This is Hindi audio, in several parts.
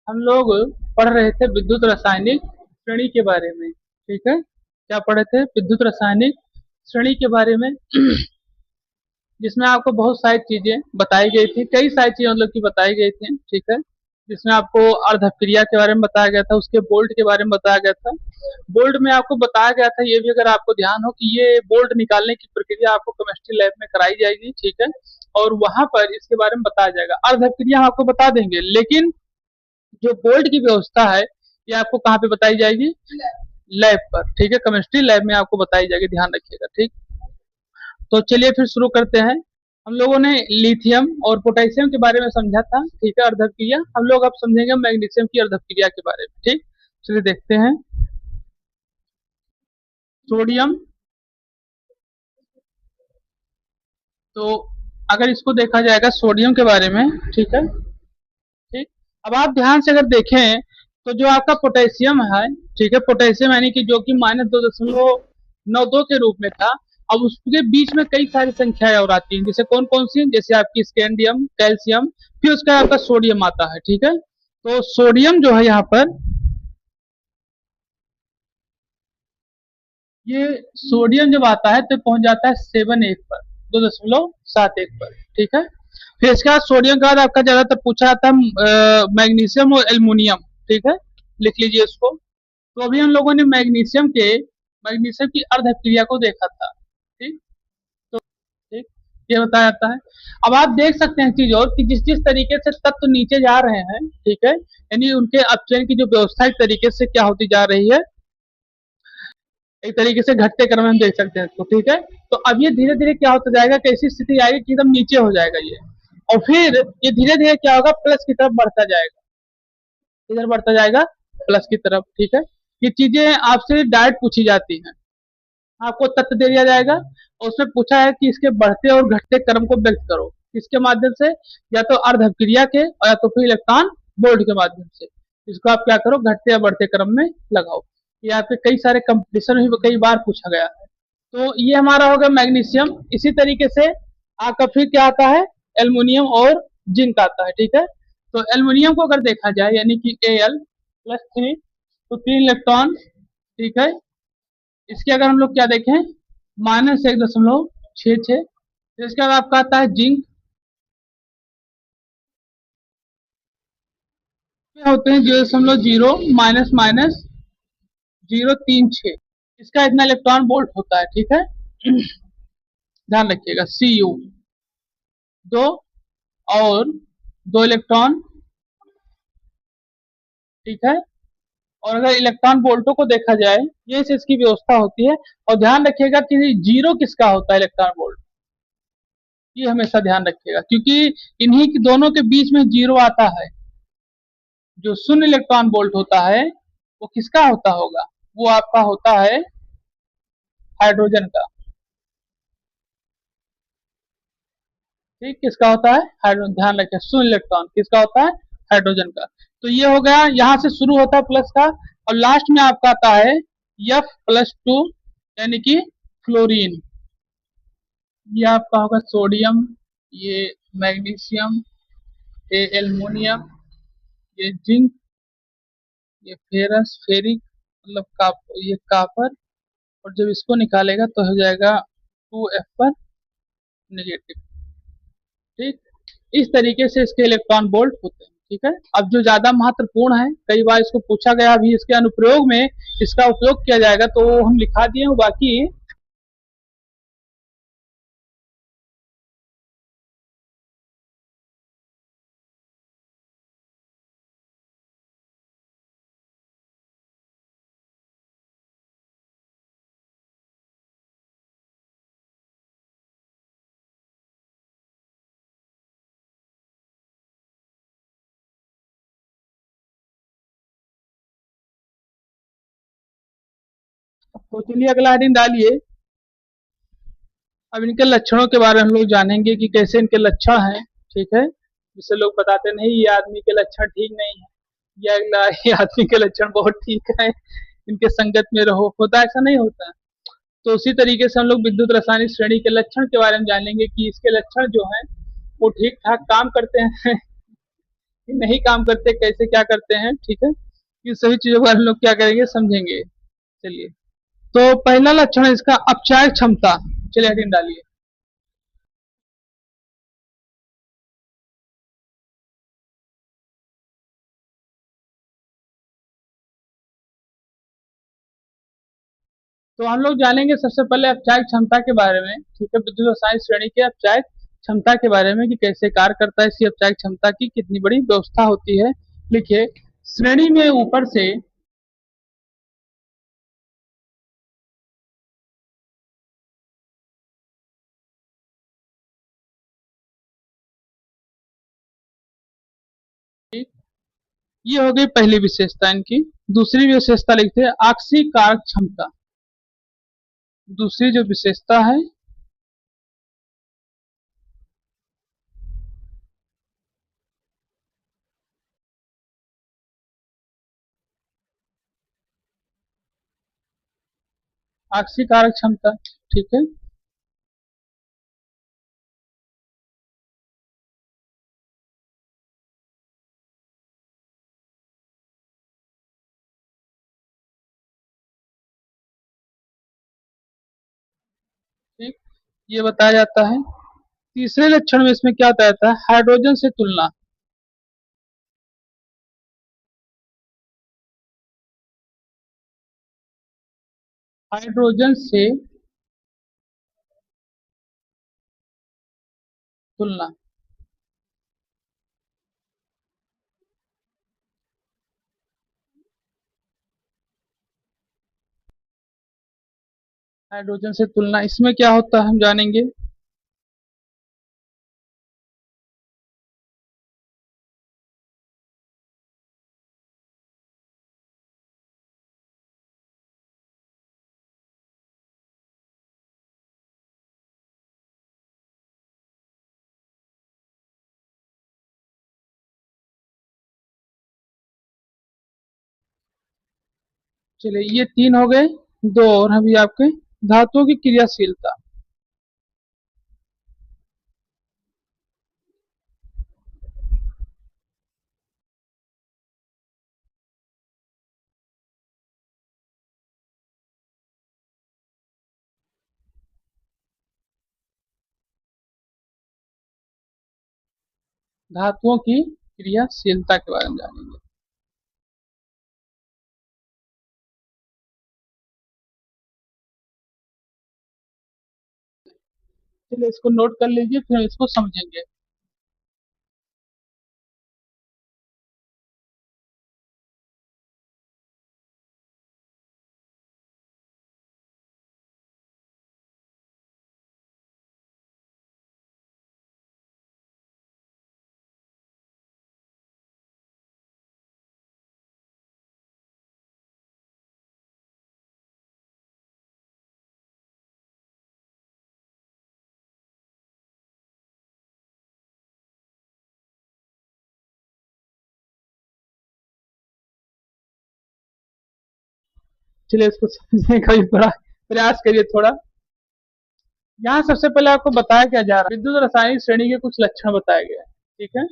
हम लोग पढ़ रहे थे विद्युत रासायनिक श्रेणी के बारे में। ठीक है, क्या पढ़े थे? विद्युत रासायनिक श्रेणी के बारे में। जिसमें आपको बहुत सारी चीजें बताई गई थी, कई सारी चीजें मतलब की बताई गई थी। ठीक है, जिसमें आपको अर्धक्रिया के बारे में बताया गया था, उसके बोल्ट के बारे में बताया गया था। बोल्ट में आपको बताया गया था, ये भी अगर आपको ध्यान हो कि ये बोल्ट निकालने की प्रक्रिया आपको केमिस्ट्री लैब में कराई जाएगी। ठीक है, और वहां पर इसके बारे में बताया जाएगा। अर्धक्रिया हम आपको बता देंगे, लेकिन जो बोल्ट की व्यवस्था है ये आपको कहाँ पे बताई जाएगी? लैब पर। ठीक है, केमिस्ट्री लैब में आपको बताई जाएगी, ध्यान रखिएगा। ठीक, तो चलिए फिर शुरू करते हैं। हम लोगों ने लिथियम और पोटेशियम के बारे में समझा था। ठीक है, अर्धक्रिया। हम लोग अब समझेंगे मैग्नीशियम की अर्धक्रिया के बारे में। ठीक, चलिए देखते हैं। सोडियम, तो अगर इसको देखा जाएगा सोडियम के बारे में। ठीक है, ठीक। अब आप ध्यान से अगर देखें तो जो आपका पोटेशियम है, ठीक है, पोटेशियम यानी कि जो कि -2.92 के रूप में था, अब उसके बीच में कई सारी संख्याएं और आती हैं। जैसे कौन कौन सी? जैसे आपकी स्कैंडियम, कैल्शियम, फिर उसका आपका सोडियम आता है। ठीक है, तो सोडियम जो है यहाँ पर, ये सोडियम जब आता है तो पहुंच जाता है 7 पर, 2.71 पर। ठीक है, फिर इसके बाद सोडियम के बाद आपका ज्यादातर पूछा जाता है मैग्नीशियम और एल्युमिनियम। ठीक है, लिख लीजिए इसको। तो अभी हम लोगों ने मैग्नीशियम की अर्धक्रिया को देखा था। ठीक, ठीक, ये बताया जाता है। अब आप देख सकते हैं चीज और कि जिस जिस तरीके से तत्व नीचे जा रहे हैं, ठीक है, यानी उनके अपचयन की जो व्यवस्था एक तरीके से क्या होती जा रही है, एक तरीके से घटते क्रम में हम देख सकते हैं इसको। ठीक है, तो अब ये धीरे धीरे क्या होता जाएगा, कैसी स्थिति आएगी कि एकदम नीचे हो जाएगा ये, और फिर ये धीरे धीरे क्या होगा, प्लस की तरफ बढ़ता जाएगा। इधर बढ़ता जाएगा प्लस की तरफ। ठीक है, ये चीजें आपसे डायरेक्ट पूछी जाती हैं। आपको तथ्य दे दिया जाएगा और उसमें पूछा है कि इसके बढ़ते और घटते क्रम को व्यक्त करो। किसके माध्यम से? या तो अर्धक्रिया के, और या तो फिर इलेक्ट्रॉन बोल्ट के माध्यम से। इसको आप क्या करो, घटते या बढ़ते क्रम में लगाओ। ये आपके कई सारे कंपटीशन में कई बार पूछा गया है। तो ये हमारा होगा मैग्नीशियम। इसी तरीके से आपका फिर क्या आता है, एल्युमिनियम और जिंक आता है। ठीक है, तो एल्युमिनियम को अगर देखा जाए यानी कि Al+3, तो 3 इलेक्ट्रॉन। ठीक है, इसके अगर हम लोग क्या देखें, -1.66। इसके बाद आपका आता है जिंक, होते हैं 0.0 माइनस माइनस 036। इसका इतना इलेक्ट्रॉन वोल्ट होता है। ठीक है, ध्यान रखिएगा। Cu दो, और 2 इलेक्ट्रॉन। ठीक है, और अगर इलेक्ट्रॉन वोल्टों को देखा जाए, ये से इसकी व्यवस्था होती है। और ध्यान रखिएगा कि जीरो किसका होता है, इलेक्ट्रॉन वोल्ट। ये हमेशा ध्यान रखिएगा, क्योंकि इन्हीं की दोनों के बीच में जीरो आता है। जो शून्य इलेक्ट्रॉन वोल्ट होता है वो किसका होता होगा? वो आपका होता है हाइड्रोजन का। ठीक, किसका होता है? हाइड्रोजन। ध्यान रखें, शून्य इलेक्ट्रॉन किसका होता है? हाइड्रोजन का। तो ये हो गया, यहाँ से शुरू होता है प्लस का, और लास्ट में आपका आता है F+2, यानी कि फ्लोरीन। ये आपका होगा सोडियम, ये मैग्नीशियम, ये एल्युमिनियम, ये जिंक, ये फेरस, फेरिक मतलब ये कापर। और जब इसको निकालेगा तो हो जाएगा 2F पर नेगेटिव। ठीक, इस तरीके से इसके इलेक्ट्रॉन वोल्ट होते हैं। ठीक है, अब जो ज्यादा महत्वपूर्ण है, कई बार इसको पूछा गया भी, इसके अनुप्रयोग में इसका उपयोग किया जाएगा, तो हम लिखा दिए हूँ। बाकी तो चलिए अगला हेडिंग डालिए। अब इनके लक्षणों के बारे में हम लोग जानेंगे कि कैसे इनके लक्षण हैं। ठीक है, जिससे लोग बताते नहीं ये आदमी के लक्षण ठीक नहीं है, या अगला ये आदमी के लक्षण बहुत ठीक है, इनके संगत में रहो। होता ऐसा नहीं होता। तो उसी तरीके से हम लोग विद्युत रासायनिक श्रेणी के लक्षण के बारे में जानेंगे कि इसके लक्षण जो हैं वो ठीक ठाक काम करते हैं ये नहीं काम करते, कैसे क्या करते हैं, ठीक है। ये सभी चीजों को हम लोग क्या करेंगे, समझेंगे। चलिए, तो पहला लक्षण है इसका अपचायक क्षमता। चलिए हेडिंग डालिए। तो हम लोग जानेंगे सबसे पहले अपचायक क्षमता के बारे में, ठीक है। विद्युत रसायन श्रेणी के अपचायक क्षमता के बारे में कि कैसे कार्य करता है, इसकी अपचायक क्षमता की कितनी बड़ी व्यवस्था होती है। लिखिए, श्रेणी में ऊपर से ये हो गई पहली विशेषता इनकी। दूसरी विशेषता लिखते हैं आक्सीय कारक क्षमता। दूसरी जो विशेषता है, आक्सीय कारक क्षमता, ठीक है। ठीक, ये बताया जाता है। तीसरे लक्षण में इसमें क्या बताया जाता है, हाइड्रोजन से तुलना। हाइड्रोजन से तुलना। हाइड्रोजन से तुलना, इसमें क्या होता है हम जानेंगे। चलिए, ये तीन हो गए। दो और अभी आपके, धातुओं की क्रियाशीलता। धातुओं की क्रियाशीलता के बारे में जानेंगे। चलिए, इसको नोट कर लीजिए, फिर इसको समझेंगे। चलिए, इसको समझने का भी बड़ा प्रयास करिए थोड़ा। यहाँ सबसे पहले आपको बताया क्या जा रहा है, विद्युत रासायनिक श्रेणी के कुछ लक्षण बताए गए हैं, ठीक है।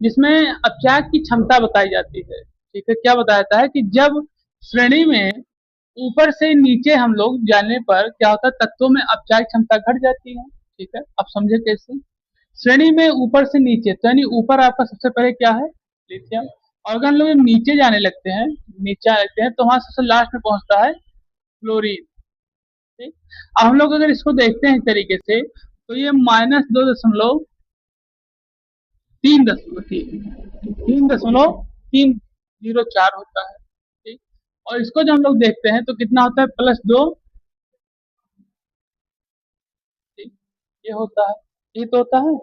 जिसमें अपचायक की क्षमता बताई जाती है, ठीक है। क्या बताया जाता है कि जब श्रेणी में ऊपर से नीचे हम लोग जाने पर क्या होता है, तत्वों में अपचायक क्षमता घट जाती है, ठीक है। अब समझे कैसे। श्रेणी में ऊपर से नीचे, तो यानी ऊपर आपका सबसे पहले क्या है, लिथियम। और अगर हम लोग नीचे जाने लगते हैं, नीचे आने लगते हैं, तो वहां सबसे लास्ट में पहुंचता है फ्लोरीन, ठीक। अब हम लोग अगर इसको देखते हैं इस तरीके से, तो ये -2.3 होता है, ठीक। और इसको जब हम लोग देखते हैं तो कितना होता है, +2, ठीक। ये होता है, ये तो होता है।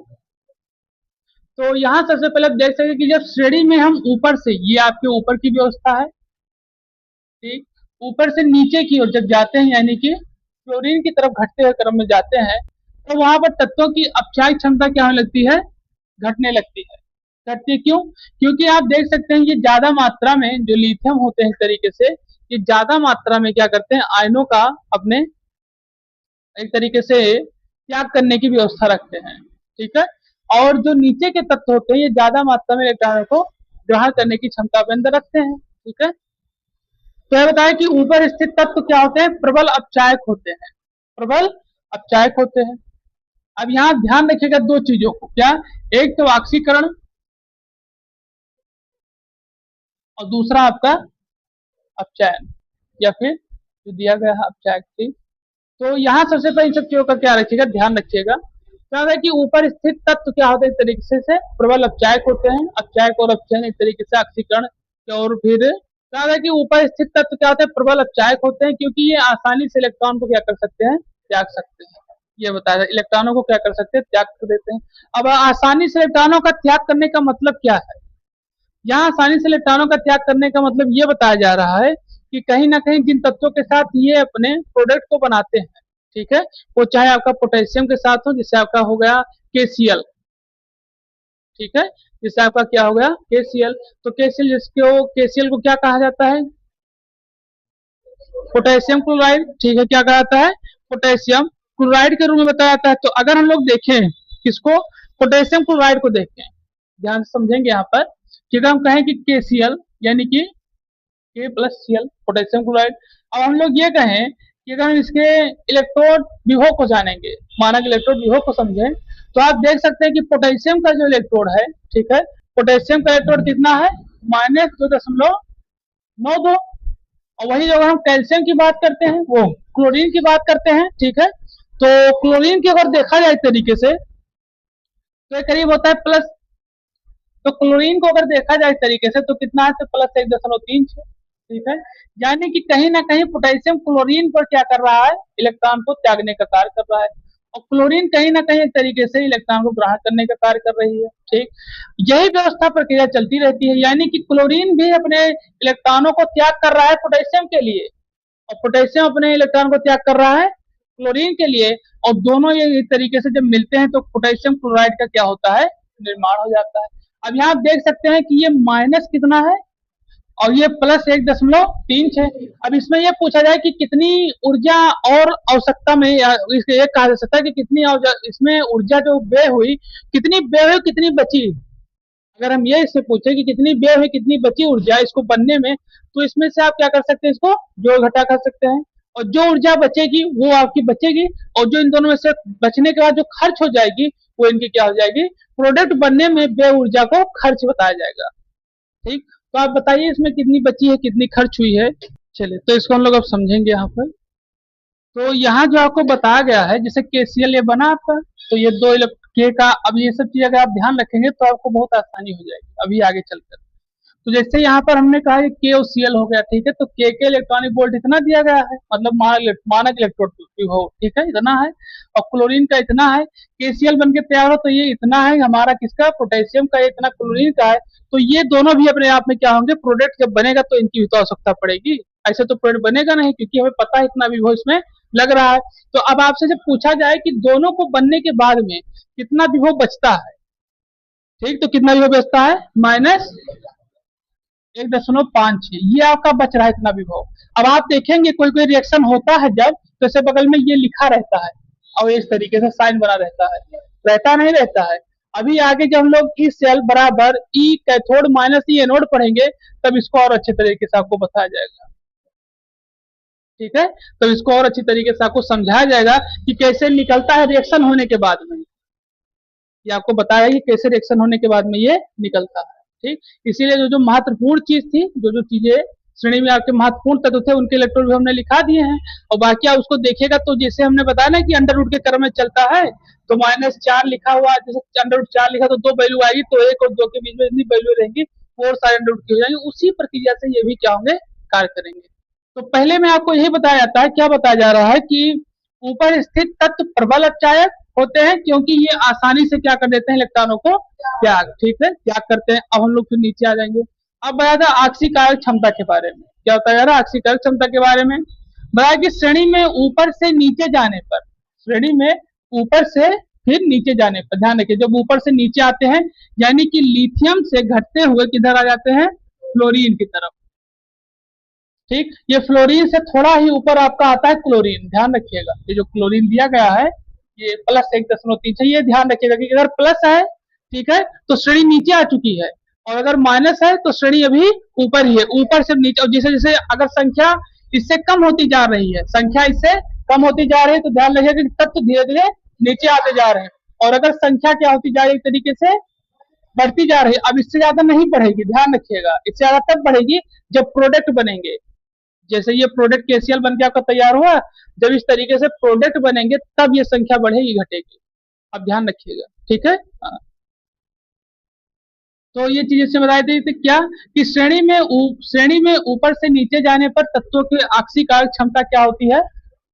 तो यहाँ सबसे पहले आप देख सकते हैं कि जब श्रेणी में हम ऊपर से, ये आपके ऊपर की व्यवस्था है, ठीक। ऊपर से नीचे की ओर जब जाते हैं, यानी कि क्लोरीन की तरफ घटते हुए क्रम में जाते हैं, तो वहां पर तत्वों की अपचायक क्षमता क्या होने लगती है, घटने लगती है। घटती है क्यों, क्योंकि आप देख सकते हैं ये ज्यादा मात्रा में जो लिथियम होते हैं इस तरीके से, ये ज्यादा मात्रा में क्या करते हैं, आयनों का अपने एक तरीके से त्याग करने की व्यवस्था रखते हैं, ठीक है। और जो नीचे के तत्व होते हैं ये ज्यादा मात्रा में इलेक्ट्रॉनों को ग्रहण करने की क्षमता अपने अंदर रखते हैं। ठीक है, तो यह बताया कि ऊपर स्थित तत्व क्या होते हैं, प्रबल अपचायक होते हैं, प्रबल अपचायक होते हैं। अब यहाँ ध्यान रखिएगा दो चीजों को, क्या, एक तो ऑक्सीकरण और दूसरा आपका अपचयन, या फिर जो दिया गया है अपचायक थी। तो यहाँ सबसे पहले इन सब चीजों का क्या रखिएगा, ध्यान रखिएगा। क्या है कि ऊपर स्थित तत्व क्या होते हैं, एक तरीके से प्रबल अपचायक होते हैं, अपचायक और अपचयन एक तरीके से ऑक्सीकरण। और फिर क्या है कि ऊपर स्थित तत्व क्या होते हैं, प्रबल अपचायक होते हैं, क्योंकि ये आसानी से इलेक्ट्रॉन को क्या कर सकते हैं, त्याग सकते हैं। ये बताया, इलेक्ट्रॉनों को क्या कर सकते हैं, त्याग कर देते हैं। अब आसानी से इलेक्ट्रॉनों का त्याग करने का मतलब क्या है, यहाँ आसानी से इलेक्ट्रॉनों का त्याग करने का मतलब ये बताया जा रहा है कि कहीं ना कहीं जिन तत्वों के साथ ये अपने प्रोडक्ट को बनाते हैं, ठीक है, वो चाहे आपका पोटेशियम के साथ हो, जिससे आपका हो गया KCl, ठीक है, जिससे आपका क्या हो गया KCl। तो KCl को क्या कहा जाता है, पोटेशियम क्लोराइड, ठीक है, क्या कहा जाता है, पोटेशियम क्लोराइड के रूप में बताया जाता है। तो अगर हम लोग देखें किसको, पोटेशियम क्लोराइड को देखें, ध्यान से समझेंगे यहाँ पर कि अगर हम कहें कि KCl यानी कि K+Cl पोटेशियम क्लोराइड, अब हम लोग ये कहें कि अगर हम इसके इलेक्ट्रोड विभव को जानेंगे, मानक इलेक्ट्रोड विभव को समझें, तो आप देख सकते हैं कि पोटेशियम का जो इलेक्ट्रोड है, ठीक है, पोटेशियम का इलेक्ट्रोड कितना है, -2.92। और वही जो अगर हम कैल्शियम की बात करते हैं, वो क्लोरीन की बात करते हैं, ठीक है, तो क्लोरीन की अगर देखा जाए तरीके से तो ये करीब होता है प्लस, तो क्लोरीन को अगर देखा जाए इस तरीके से तो कितना है, तो +1.36, ठीक है, यानी कि कहीं ना कहीं पोटेशियम क्लोरीन पर क्या कर रहा है, इलेक्ट्रॉन को त्यागने का कार्य कर रहा है, और क्लोरीन कहीं ना कहीं एक तरीके से इलेक्ट्रॉन को ग्रहण करने का कार्य कर रही है। ठीक, यही व्यवस्था प्रक्रिया चलती रहती है, यानी कि क्लोरीन भी अपने इलेक्ट्रॉनों को त्याग कर रहा है पोटेशियम के लिए, और पोटेशियम अपने इलेक्ट्रॉन को त्याग कर रहा है क्लोरीन के लिए, और दोनों ये एक तरीके से जब मिलते हैं तो पोटेशियम क्लोराइड का क्या होता है, निर्माण हो जाता है। अब यहाँ आप देख सकते हैं कि ये माइनस कितना है और ये +1.36। अब इसमें ये पूछा जाए कि कितनी ऊर्जा और आवश्यकता में, इसके ये कहा जा सकता है कि कितनी इसमें ऊर्जा जो व्यय हुई, कितनी व्यय हुई, कितनी बची। अगर हम ये इससे पूछे कि कितनी व्यय हुई, कितनी बची ऊर्जा इसको बनने में, तो इसमें से आप क्या कर सकते हैं, इसको जोड़ घटा कर सकते हैं, और जो ऊर्जा बचेगी वो आपकी बचेगी, और जो इन दोनों में से बचने के बाद जो खर्च हो जाएगी वो इनकी क्या हो जाएगी, प्रोडक्ट बनने में व्यय ऊर्जा को खर्च बताया जाएगा। ठीक, तो आप बताइए इसमें कितनी बची है, कितनी खर्च हुई है। चलिए, तो इसको हम लोग अब समझेंगे यहाँ पर। तो यहाँ जो आपको बताया गया है, जैसे KCl ये बना आपका, तो ये दो के का, अब ये सब चीज अगर आप ध्यान रखेंगे तो आपको बहुत आसानी हो जाएगी अभी आगे चलकर। तो जैसे यहाँ पर हमने कहा कि K और Cl हो गया, ठीक है, तो K के इलेक्ट्रॉनिक वोल्ट इतना दिया गया है, मतलब मानक इलेक्ट्रोड विभव, ठीक है, इतना है, और क्लोरीन का इतना है। KCl बन के तैयार हो तो ये इतना है हमारा, किसका, पोटेशियम का, इतना क्लोरीन का है। तो ये दोनों भी अपने आप में क्या होंगे, प्रोडक्ट जब बनेगा तो इनकी भी तो आवश्यकता पड़ेगी, ऐसे तो प्रोडक्ट बनेगा नहीं, क्योंकि हमें पता है इतना विभव इसमें लग रहा है। तो अब आपसे जब पूछा जाए कि दोनों को बनने के बाद में कितना विभव बचता है, ठीक, तो कितना विभव बचता है, -1.56, ये आपका बच रहा है इतना विभव। अब आप देखेंगे कोई कोई रिएक्शन होता है जब, तो इसे बगल में ये लिखा रहता है और इस तरीके से साइन बना रहता है, रहता नहीं रहता है। अभी आगे जब हम लोग E cell बराबर E cathode minus E anode पढ़ेंगे तब इसको और अच्छे तरीके से आपको बताया जाएगा, ठीक है, तो इसको और अच्छी तरीके से आपको समझाया जाएगा कि कैसे निकलता है रिएक्शन होने के बाद में, ये आपको बताया कि कैसे रिएक्शन होने के बाद में ये निकलता है। ठीक, इसीलिए जो जो महत्वपूर्ण चीज थी, जो जो चीजें श्रेणी में आपके महत्वपूर्ण तत्व थे, उनके इलेक्ट्रॉन भी हमने लिखा दिए हैं, और बाकी आप उसको देखिएगा तो जैसे हमने बताया ना कि अंडर रूट के क्रम में चलता है, तो -4 लिखा हुआ, जैसे अंडर रूट 4 लिखा तो 2 वैल्यू आएगी, तो 1 और 2 के बीच में जितनी वैल्यू रहेंगी वो और सारे अंडर रूट की हो जाएंगे। उसी प्रक्रिया से ये भी क्या होंगे, कार्य करेंगे। तो पहले में आपको यही बताया जाता है, क्या बताया जा रहा है कि ऊपर स्थित तत्व प्रबल अपचायक होते हैं, क्योंकि ये आसानी से क्या कर देते हैं, इलेक्ट्रॉनों को त्याग, ठीक है, त्याग करते हैं। अब हम लोग फिर नीचे आ जाएंगे। अब बताया था आक्सीकारक क्षमता के बारे में, क्या बताया जा रहा है आक्सीकारक क्षमता के बारे में, बताया कि श्रेणी में ऊपर से नीचे जाने पर, श्रेणी में ऊपर से फिर नीचे जाने पर, ध्यान रखिए जब ऊपर से नीचे आते हैं यानी कि लिथियम से घटते हुए किधर आ जाते हैं, फ्लोरीन की तरफ। ठीक, ये फ्लोरीन से थोड़ा ही ऊपर आपका आता है क्लोरीन, ध्यान रखिएगा, ये जो क्लोरीन दिया गया है ये +1.3 है, ये ध्यान रखिएगा कि अगर प्लस है ठीक है, तो श्रेणी नीचे आ चुकी है। और अगर माइनस है तो श्रेणी अभी ऊपर ही है, ऊपर से नीचे। और जैसे जैसे अगर संख्या इससे कम होती जा रही है, संख्या इससे कम होती जा रही है, तो ध्यान रखिएगा कि तत्व धीरे धीरे नीचे आते जा रहे हैं। और अगर संख्या क्या होती जा रही है, एक तरीके से बढ़ती जा रही है। अब इससे ज्यादा नहीं बढ़ेगी, ध्यान रखिएगा। इससे ज्यादा तब बढ़ेगी जब प्रोडक्ट बनेंगे। जैसे ये प्रोडक्ट केसीएल बन के आपका तैयार हुआ, जब इस तरीके से प्रोडक्ट बनेंगे तब ये संख्या बढ़ेगी घटेगी। अब ध्यान रखिएगा, ठीक है। हाँ। तो ये चीजें से बताई थी तो क्या कि श्रेणी में ऊपर से नीचे जाने पर तत्वों की आक्सीकारक क्षमता क्या होती है,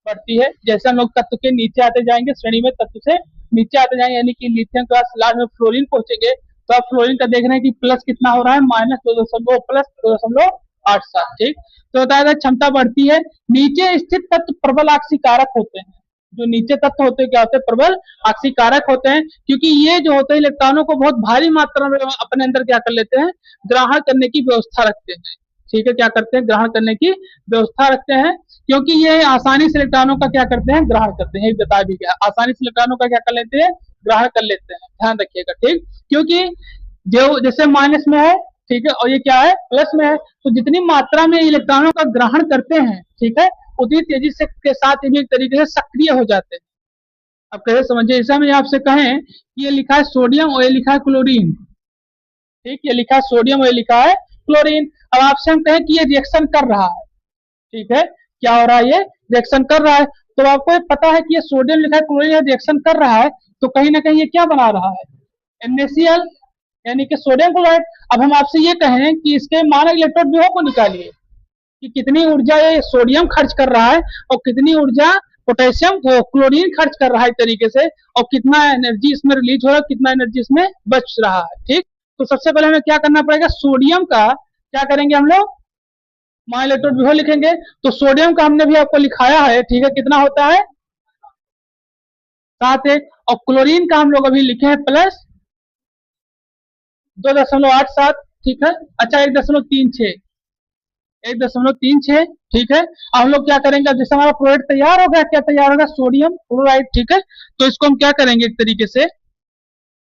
बढ़ती है। जैसे हम लोग तत्व के नीचे आते जाएंगे, श्रेणी में तत्व से नीचे आते जाएंगे, यानी कि लिथियम के बाद लास्ट में फ्लोरीन पहुंचेंगे, तो आप फ्लोरीन का देख रहे हैं कि प्लस कितना हो रहा है, -2.2 प्लस 2.87। ठीक, तो बताया था क्षमता बढ़ती है। नीचे स्थित तत्व प्रबल आक्सीकारक होते हैं। जो नीचे तत्व होते हैं क्या होते हैं, प्रबल आक्सीकारक होते हैं, क्योंकि ये जो होते हैं इलेक्ट्रॉनों को बहुत भारी मात्रा में अपने अंदर क्या कर लेते हैं, ग्रहण करने की व्यवस्था रखते हैं। ठीक है, क्या करते हैं, ग्रहण करने की व्यवस्था रखते हैं, क्योंकि ये आसानी से इलेक्ट्रॉनों का क्या करते हैं, ग्रहण करते हैं। बता भी गया, आसानी से इलेक्ट्रॉनों का क्या कर लेते हैं, ग्रहण कर लेते हैं। ध्यान रखिएगा, ठीक, क्योंकि जो जैसे माइनस में है, ठीक है, और ये क्या है, प्लस में है, तो जितनी मात्रा में इलेक्ट्रॉनों का ग्रहण करते हैं, ठीक है, उतनी तेजी से के साथ ये भी एक तरीके से सक्रिय हो जाते हैं। अब कैसे समझिए, ऐसा में आपसे कहें कि ये लिखा है सोडियम और ये लिखा है क्लोरीन, ठीक, ये लिखा है सोडियम और ये लिखा है क्लोरीन। अब आपसे हम कहें कि ये रिएक्शन कर रहा है, ठीक है, क्या हो रहा है, ये रिएक्शन कर रहा है। तो आपको पता है कि ये सोडियम लिखा है, क्लोरीन रिएक्शन कर रहा है, तो कहीं ना कहीं ये क्या बना रहा है, NaCl, यानी कि सोडियम क्लोराइड। अब हम आपसे ये कहें कि इसके मानक इलेक्ट्रोड विभव को निकालिए कि कितनी ऊर्जा ये सोडियम खर्च कर रहा है और कितनी ऊर्जा पोटेशियम वो क्लोरीन खर्च कर रहा है तरीके से, और कितना एनर्जी इसमें रिलीज हो रहा है, कितना एनर्जी इसमें बच रहा है। ठीक, तो सबसे पहले हमें क्या करना पड़ेगा, सोडियम का क्या करेंगे हम लोग, मान इलेक्ट्रोड विभव लिखेंगे। तो सोडियम का हमने भी आपको लिखाया है, ठीक है, कितना होता है 7.1, और क्लोरीन का हम लोग अभी लिखे हैं प्लस 2.87। ठीक है, अच्छा 1.36, 1.36, ठीक है। अब हम लोग क्या करेंगे, जैसे हमारा प्रोडक्ट तैयार होगा, क्या तैयार होगा, सोडियम क्लोराइड, ठीक है। तो इसको हम क्या करेंगे, एक तरीके से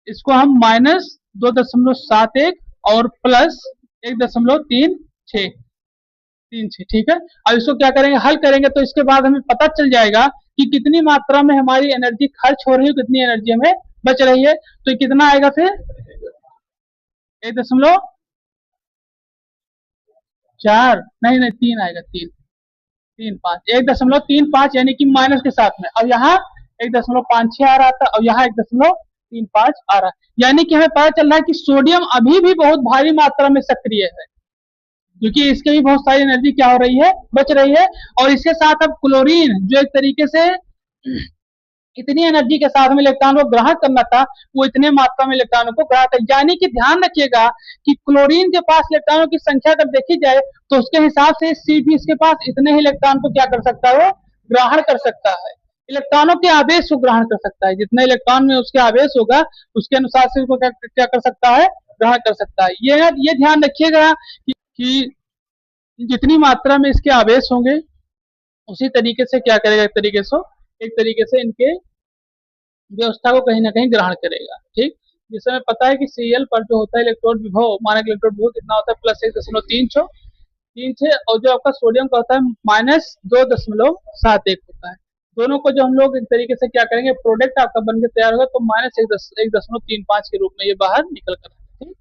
इसको हम -2.71 और प्लस 1.36, ठीक है। अब इसको क्या करेंगे, हल करेंगे, तो इसके बाद हमें पता चल जाएगा कि कितनी मात्रा में हमारी एनर्जी खर्च हो रही है, कितनी एनर्जी हमें बच रही है। तो कितना आएगा फिर 1.4, नहीं 3 आएगा, 3.5, 1.35, यानी कि माइनस के साथ में। अब यहाँ 1.56 आ रहा था, अब यहाँ 1.35 आ रहा है, यानी कि हमें पता चल रहा है कि सोडियम अभी भी बहुत भारी मात्रा में सक्रिय है, क्योंकि इसके भी बहुत सारी एनर्जी क्या हो रही है, बच रही है। और इसके साथ अब क्लोरीन जो एक तरीके से इतनी एनर्जी के साथ में इलेक्ट्रॉन को ग्रहण करना था, वो इतने मात्रा में इलेक्ट्रॉनों को ग्रहण कर, यानी कि ध्यान रखिएगा कि क्लोरीन के पास इलेक्ट्रॉनों की संख्या अगर देखी जाए तो उसके हिसाब से सी भी इसके पास इतने ही इलेक्ट्रॉन को क्या कर सकता है, वो ग्रहण कर सकता है, इलेक्ट्रॉनों के आवेश को ग्रहण कर सकता है। जितने इलेक्ट्रॉन में उसके आवेश होगा उसके अनुसार से उसको क्या कर सकता है, ग्रहण कर सकता है। ये ध्यान रखिएगा कि जितनी मात्रा में इसके आवेश होंगे उसी तरीके से क्या करेगा, एक तरीके से इनके व्यवस्था को कहीं ना कहीं ग्रहण करेगा। ठीक, जिससे हमें पता है कि Cl पर जो होता है इलेक्ट्रोड विभव, मानक इलेक्ट्रोड विभव कितना होता है, +1.36, और जो आपका सोडियम का होता है -2.71 होता है। दोनों को जो हम लोग एक तरीके से क्या करेंगे, प्रोडक्ट आपका बनकर तैयार होगा, तो -1.35 के रूप में ये बाहर निकल कर। ठीक,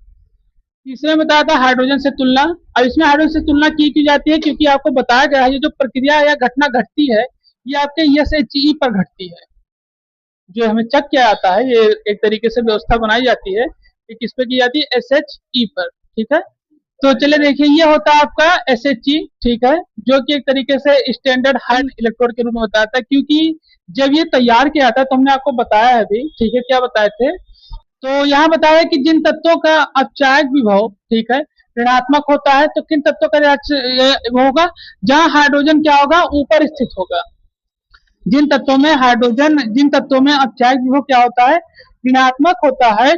तीसरे में बताया था हाइड्रोजन से तुलना। अब इसमें हाइड्रोजन से तुलना की जाती है क्योंकि आपको बताया गया है ये जो प्रक्रिया या घटना घटती है ये आपके SHE पर घटती है, जो हमें चेक किया जाता है। ये एक तरीके से व्यवस्था बनाई जाती है कि किस पे की जाती है, SHE पर। ठीक है, तो चलिए देखिए, ये होता है आपका SHE, ठीक है, जो कि एक तरीके से स्टैंडर्ड हार्ड इलेक्ट्रोड के रूप में बताता है, क्योंकि जब ये तैयार किया था तो हमने आपको बताया है अभी, ठीक है, क्या बताए थे, तो यहाँ बताया कि जिन तत्वों का अपचायक विभव, ठीक है, ऋणात्मक होता है, तो किन तत्वों का वो होगा, जहां हाइड्रोजन क्या होगा, ऊपर स्थित होगा। जिन तत्वों में अपचायक विभव क्या होता है, ऋणात्मक होता है,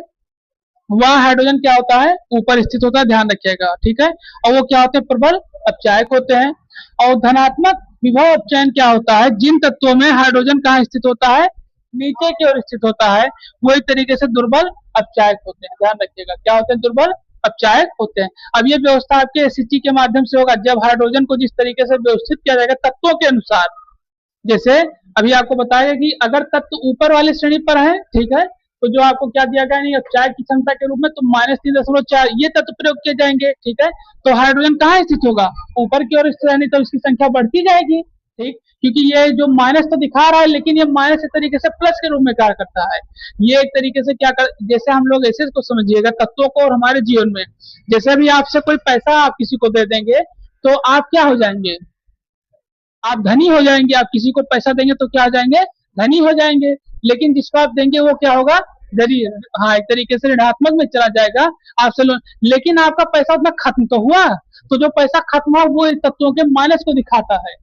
वह हाइड्रोजन क्या होता है, ऊपर स्थित होता है, ध्यान रखिएगा। ठीक है, और वो क्या होते हैं, प्रबल अपचायक होते हैं। और धनात्मक विभव अपचयन क्या होता है, जिन तत्वों में हाइड्रोजन कहाँ स्थित होता है, नीचे की ओर स्थित होता है, वो एक तरीके से दुर्बल अपचायक होते हैं, ध्यान रखिएगा। क्या होते हैं? दुर्बल अपचायक होते हैं। अब ये व्यवस्था आपके एसिटी के माध्यम से होगा, जब हाइड्रोजन को जिस तरीके से व्यवस्थित किया जाएगा तत्वों के अनुसार। जैसे अभी आपको बताया कि अगर तत्व ऊपर वाली श्रेणी पर है, ठीक है, तो जो आपको क्या दिया गया नहीं अपचायक की क्षमता के रूप में, तो -3.4 ये तत्व प्रयोग किए जाएंगे, ठीक है। तो हाइड्रोजन कहाँ स्थित होगा? ऊपर की ओर स्थित, तो इसकी संख्या बढ़ती जाएगी, ठीक, क्योंकि ये जो माइनस तो दिखा रहा है, लेकिन ये माइनस एक तरीके से प्लस के रूप में कार्य करता है। ये एक तरीके से क्या कर, जैसे हम लोग ऐसे को समझिएगा तत्वों को और हमारे जीवन में, जैसे अभी आपसे कोई पैसा आप किसी को दे देंगे, तो आप क्या हो जाएंगे? आप धनी हो जाएंगे। आप किसी को पैसा देंगे तो क्या हो जाएंगे? धनी हो जाएंगे। लेकिन जिसको आप देंगे वो क्या होगा? गरीब। हाँ, एक तरीके से ऋणात्मक में चला जाएगा आपसे लोन। लेकिन आपका पैसा उतना खत्म तो हुआ, तो जो पैसा खत्म हुआ वो तत्वों के माइनस को दिखाता है,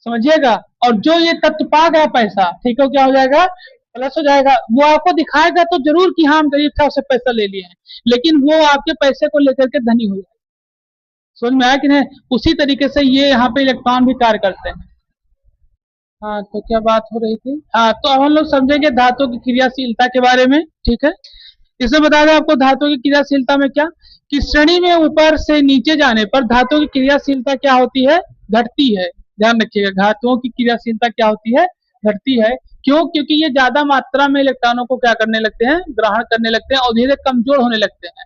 समझिएगा। और जो ये तत्व पा गया पैसा, ठीक है, क्या हो जाएगा? प्लस हो जाएगा। वो आपको दिखाएगा तो जरूर कि हाँ हम गरीब था, उससे पैसा ले लिए हैं, लेकिन वो आपके पैसे को लेकर के धनी हो जाएगा। समझ में आया कि नहीं? उसी तरीके से ये यहाँ पे इलेक्ट्रॉन भी कार्य करते हैं। हाँ, तो क्या बात हो रही थी? हाँ, तो अब हम लोग समझेंगे धातु की क्रियाशीलता के बारे में, ठीक है। इसमें बता दें आपको धातु की क्रियाशीलता में क्या, कि श्रेणी में ऊपर से नीचे जाने पर धातु की क्रियाशीलता क्या होती है? घटती है। ध्यान रखिएगा, धातुओं की क्रियाशीलता क्या होती है? घटती है। क्यों? क्योंकि ये ज्यादा मात्रा में इलेक्ट्रॉनों को क्या करने लगते हैं? ग्रहण करने लगते हैं और धीरे कमजोर होने लगते हैं,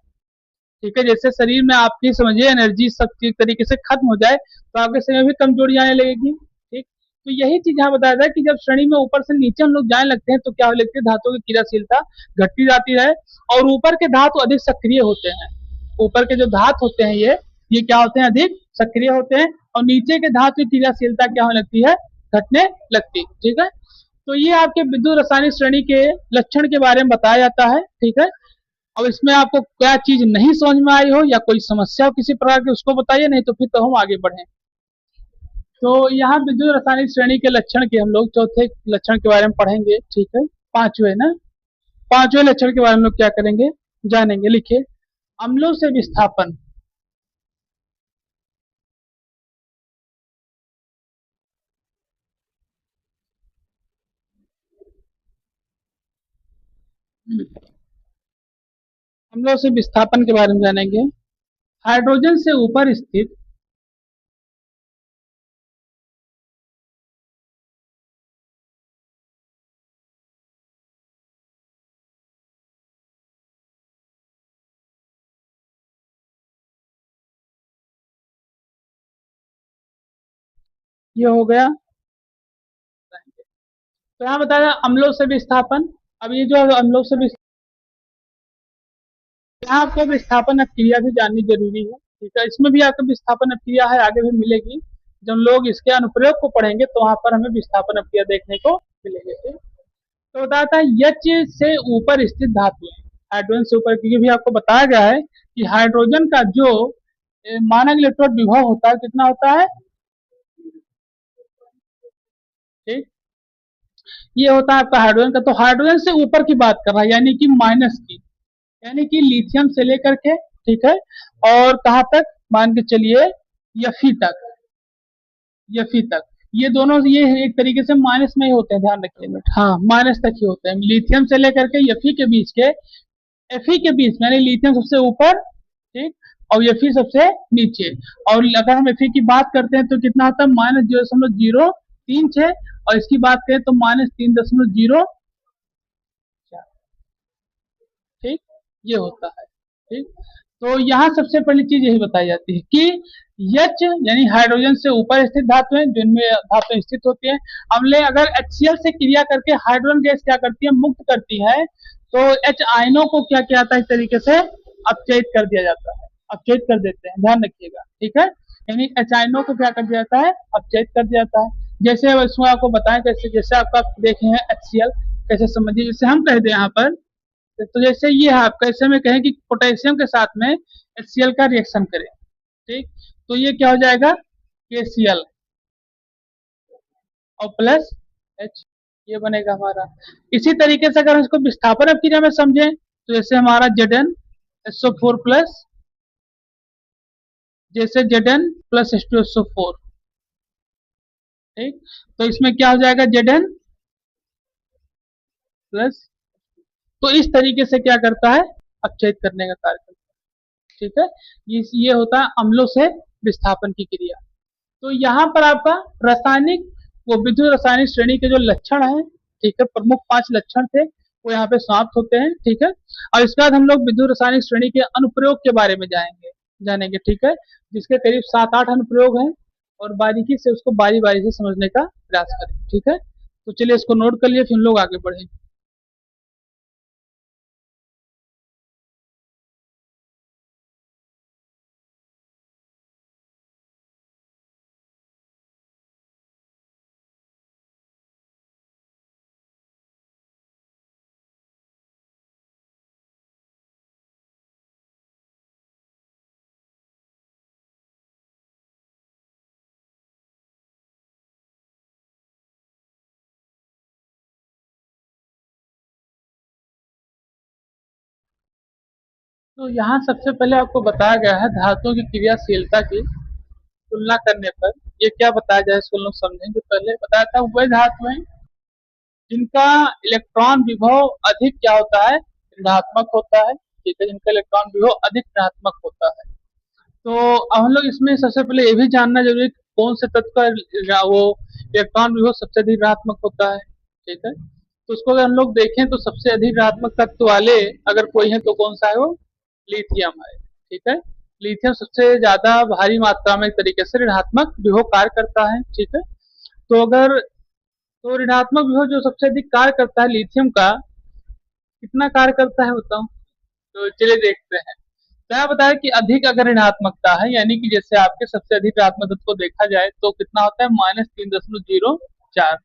ठीक है। जैसे शरीर में आपकी समझिए एनर्जी सब एक तरीके से खत्म हो जाए, तो आपके शरीर में भी कमजोरी आने लगेगी, ठीक। तो यही चीज यहाँ बताया जाए कि जब श्रेणी में ऊपर से नीचे हम लोग जाने लगते हैं, तो क्या हो लगती है? धातु की क्रियाशीलता घटती जाती है। और ऊपर के धातु अधिक सक्रिय होते हैं। ऊपर के जो धातु होते हैं ये क्या होते हैं? अधिक सक्रिय होते हैं। और नीचे के धातु की क्रियाशीलता क्या होने लगती है? घटने लगती, ठीक है। तो ये आपके विद्युत रासायनिक श्रेणी के लक्षण के बारे में बताया जाता है, ठीक है। अब इसमें आपको क्या चीज नहीं समझ में आई हो या कोई समस्या हो किसी प्रकार की, उसको बताइए, नहीं तो फिर तो हम आगे बढ़े। तो यहाँ विद्युत रासायनिक श्रेणी के लक्षण के हम लोग चौथे लक्षण के बारे में पढ़ेंगे, ठीक है। पांचवें ना, पांचवें लक्षण के बारे में लोग क्या करेंगे? जानेंगे। लिखिए, अम्लों से विस्थापन। अम्लों से विस्थापन के बारे में जानेंगे। हाइड्रोजन से ऊपर स्थित ये हो गया। तो यहाँ बताया अम्लों से विस्थापन। अब ये जो अम्लों से यहाँ आपको विस्थापन क्रिया भी जाननी जरूरी है, ठीक है। इसमें भी आपको विस्थापन क्रिया है, आगे भी मिलेगी। जब लोग इसके अनुप्रयोग को पढ़ेंगे तो वहां पर हमें विस्थापन क्रिया देखने को मिलेगी, ठीक। तो बताया था एच से ऊपर स्थित धातु, हाइड्रोजन से ऊपर, क्योंकि भी आपको बताया गया है कि हाइड्रोजन का जो मानक इलेक्ट्रॉन विभव होता है कितना होता है, ठीक। ये होता है आपका हाइड्रोजन का। तो हाइड्रोजन से ऊपर की बात कर रहा है, यानी कि माइनस की, यानी कि लिथियम से लेकर के, ठीक है, और कहाँ तक मान के चलिए? Fe तक, Fe तक। ये दोनों ये एक तरीके से माइनस में ही होते हैं, ध्यान रखिए। हाँ, माइनस तक ही होते हैं, लिथियम से लेकर के Fe के बीच के, Fe के बीच में, यानी लिथियम सबसे ऊपर, ठीक, और Fe सबसे नीचे। और अगर हम Fe की बात करते हैं तो कितना होता है? -0.036। और इसकी बात करें तो -3.0, ठीक, ये होता है, ठीक। तो यहाँ सबसे पहली चीज यही बताई जाती है कि H यानी हाइड्रोजन से ऊपर स्थित धातु है, जिनमें धातु स्थित होती है। अम्ले अगर HCl से क्रिया करके हाइड्रोजन गैस क्या करती है? मुक्त करती है। तो H आयनों को क्या किया जाता है? इस तरीके से अपचयित कर दिया जाता है, अपचयित कर देते हैं, ध्यान रखिएगा, ठीक है। यानी H आयनों को क्या कर दिया जाता है? अपचयित कर दिया जाता है। जैसे इसमें आपको बताएं कैसे, जैसे आपका देखे हैं HCl, कैसे समझिए, जैसे हम कह दें यहाँ पर, तो जैसे ये है आपका, ऐसे में कहें कि पोटेशियम के साथ में HCl का रिएक्शन करें, ठीक, तो ये क्या हो जाएगा? KCl और प्लस H, ये बनेगा हमारा। इसी तरीके से अगर इसको विस्थापन क्रिया में समझें, तो जैसे हमारा ZnSO4 प्लस, जैसे Zn प्लस H2SO4, ठीक। तो इसमें क्या हो जाएगा? Zn प्लस, तो इस तरीके से क्या करता है, अपचयित करने का कार्य करता है। ठीक है, ये होता है अम्लों से विस्थापन की क्रिया। तो यहाँ पर आपका रासायनिक वो विद्युत रासायनिक श्रेणी के जो लक्षण है, ठीक है, प्रमुख 5 लक्षण थे वो यहाँ पे समाप्त होते हैं। ठीक है, और इसके बाद हम लोग विद्युत रासायनिक श्रेणी के अनुप्रयोग के बारे में जानेंगे। ठीक है, जिसके करीब 7-8 अनुप्रयोग हैं और बारीकी से उसको बारी बारी से समझने का प्रयास करें। ठीक है, तो चलिए इसको नोट कर लिए, फिर हम लोग आगे बढ़े। तो यहाँ सबसे पहले आपको बताया गया है धातुओं की क्रियाशीलता की तुलना करने पर ये क्या बताया जाए, इसको लोग समझेंगे। पहले बताया था वह धातुएं जिनका इलेक्ट्रॉन विभव अधिक क्या होता है, ऋणात्मक होता है। ठीक है, जिनका इलेक्ट्रॉन विभव अधिक ऋणात्मक होता है। तो अब हम लोग इसमें सबसे पहले ये भी जानना जरूरी है कि कौन से तत्व का वो इलेक्ट्रॉन विभव सबसे अधिक ऋणात्मक होता है। ठीक है, तो उसको अगर हम लोग देखें तो सबसे अधिक ऋणात्मक तत्व वाले अगर कोई है तो कौन सा है, वो लिथियम है। ठीक है, लिथियम सबसे ज्यादा भारी मात्रा में एक तरीके से ऋणात्मक विभव कार्य करता है। ठीक है, तो अगर तो ऋणात्मक विभव जो सबसे अधिक कार्य करता है लिथियम का, कितना कार्य करता है बताओ, तो चलिए देखते हैं। क्या बताया कि अधिक अगर ऋणात्मकता है, यानी कि जैसे आपके सबसे अधिक ऋणात्मक तत्व को देखा जाए तो कितना होता है, -3.04।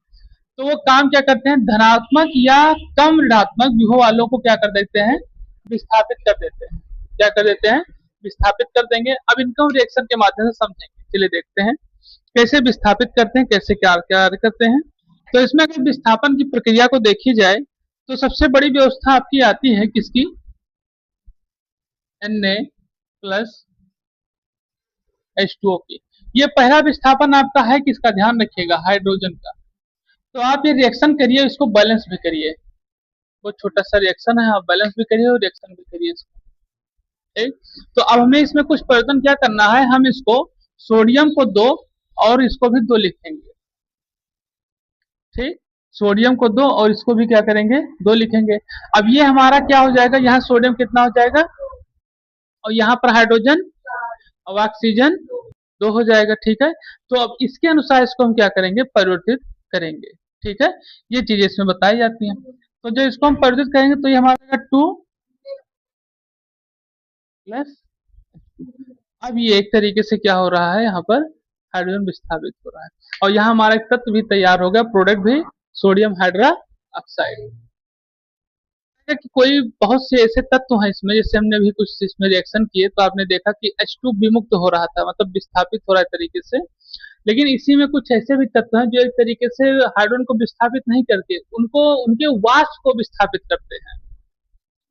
तो वो काम क्या करते हैं, धनात्मक या कम ऋणात्मक विभव वालों को क्या कर देते हैं, विस्थापित कर देते हैं। क्या कर देते हैं, विस्थापित कर देंगे। अब इनको हम रिएक्शन के माध्यम से समझेंगे। चलिए देखते हैं कैसे विस्थापित करते हैं, कैसे क्या कार्य करते हैं। तो इसमें अगर विस्थापन की प्रक्रिया को देखी जाए तो सबसे बड़ी व्यवस्था आपकी आती है किसकी, Na+H2O की। ये पहला विस्थापन आपका है किसका, ध्यान रखिएगा, हाइड्रोजन का। तो आप ये रिएक्शन करिए, इसको बैलेंस भी करिए। वो छोटा सा रिएक्शन है, आप बैलेंस भी करिए और रिएक्शन भी करिए इसको। ठीक, तो अब हमें इसमें कुछ परिवर्तन क्या करना है, हम इसको सोडियम को 2 और इसको भी 2 लिखेंगे। ठीक, सोडियम को 2 और इसको भी क्या करेंगे, 2 लिखेंगे। अब ये हमारा क्या हो जाएगा, यहाँ सोडियम कितना हो जाएगा और यहाँ पर हाइड्रोजन और ऑक्सीजन 2 हो जाएगा। ठीक है, तो अब इसके अनुसार इसको हम क्या करेंगे, परिवर्तित करेंगे। ठीक है, ये चीजें इसमें बताई जाती हैं। तो जो इसको हम परिवर्तित करेंगे तो ये हमारा 2 प्लस, अब ये एक तरीके से क्या हो रहा है, यहाँ पर हाइड्रोजन विस्थापित हो रहा है और यहाँ हमारा एक तत्व भी तैयार हो गया, प्रोडक्ट भी, सोडियम हाइड्रा ऑक्साइड। कि कोई बहुत से ऐसे तत्व हैं इसमें, जैसे हमने अभी कुछ इसमें रिएक्शन किए तो आपने देखा कि H2 विमुक्त हो रहा था, मतलब विस्थापित हो रहा है तरीके से। लेकिन इसी में कुछ ऐसे भी तत्व हैं जो एक तरीके से हाइड्रोजन को विस्थापित नहीं करते, उनको उनके वाष्प को विस्थापित करते हैं,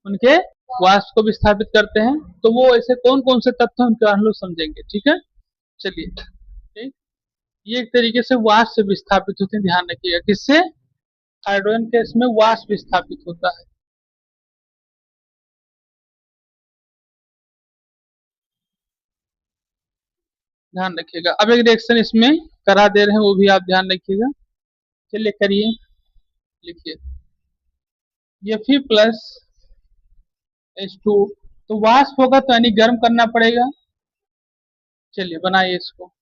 उनके वाष्प को विस्थापित करते हैं। तो वो ऐसे कौन कौन से तत्व हैं उनके हम लोग समझेंगे। ठीक है, चलिए। ठीक, ये एक तरीके से वाष्प से विस्थापित होते हैं, ध्यान रखिएगा किससे, हाइड्रोजन के इसमें वाष्प विस्थापित होता है। ध्यान रखिएगा। अब एक रिएक्शन इसमें करा दे रहे हैं, वो भी आप ध्यान रखिएगा। चलिए करिए, लिखिए Fe+H2। तो वाष्प होगा तो यानी गर्म करना पड़ेगा। चलिए बनाइए इसको।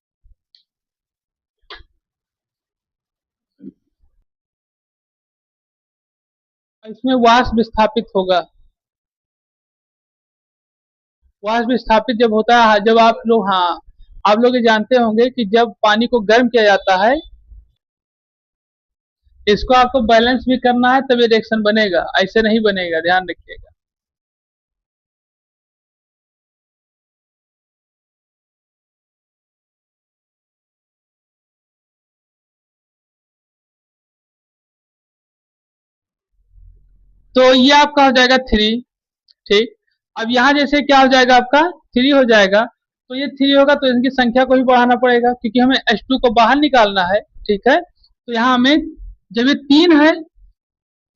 इसमें वाष्प विस्थापित होगा। वाष्प विस्थापित जब होता है, जब आप लोग, हाँ आप लोग ये जानते होंगे कि जब पानी को गर्म किया जाता है, इसको आपको बैलेंस भी करना है तभी रिएक्शन बनेगा, ऐसे नहीं बनेगा, ध्यान रखिएगा। तो ये आपका हो जाएगा 3। ठीक, अब यहाँ जैसे क्या हो जाएगा, आपका 3 हो जाएगा। तो ये 3 होगा तो इनकी संख्या को भी बढ़ाना पड़ेगा क्योंकि हमें H2 को बाहर निकालना है। ठीक है, तो यहाँ हमें जब ये 3 है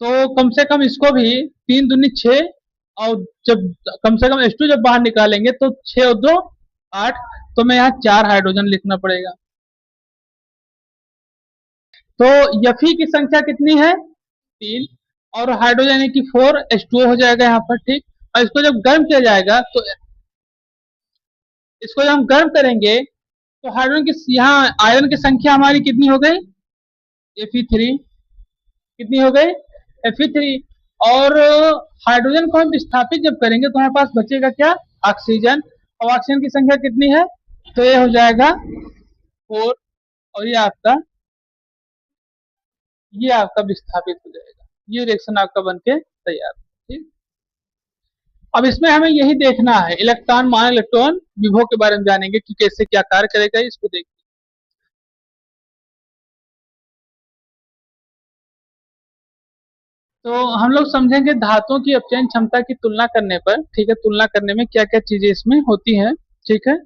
तो कम से कम इसको भी 3 दूनी 6, और जब कम से कम H2 जब बाहर निकालेंगे तो 6 और 2 8, तो मैं यहाँ 4 हाइड्रोजन लिखना पड़ेगा। तो Fe की संख्या कितनी है? 3, और हाइड्रोजन यानी कि 4 H2O हो जाएगा यहाँ पर, ठीक। और इसको जब गर्म किया जाएगा तो इसको जब हम गर्म करेंगे तो हाइड्रोजन की, यहाँ आयरन की संख्या हमारी कितनी हो गई? Fe3 कितनी हो गई? Fe3। और हाइड्रोजन को हम विस्थापित जब करेंगे तो हमारे पास बचेगा क्या? ऑक्सीजन। और ऑक्सीजन की संख्या कितनी है? तो ये हो जाएगा 4, और ये आपका विस्थापित हो जाएगा। ये रिएक्शन आपका बनके तैयार, ठीक। अब इसमें हमें यही देखना है, इलेक्ट्रॉन मान इलेक्ट्रॉन विभव के बारे में जानेंगे कि कैसे क्या कार्य करेगा, इसको देखिए। तो हम लोग समझेंगे धातुओं की अपचयन क्षमता की तुलना करने पर, ठीक है, तुलना करने में क्या क्या चीजें इसमें होती हैं, ठीक है।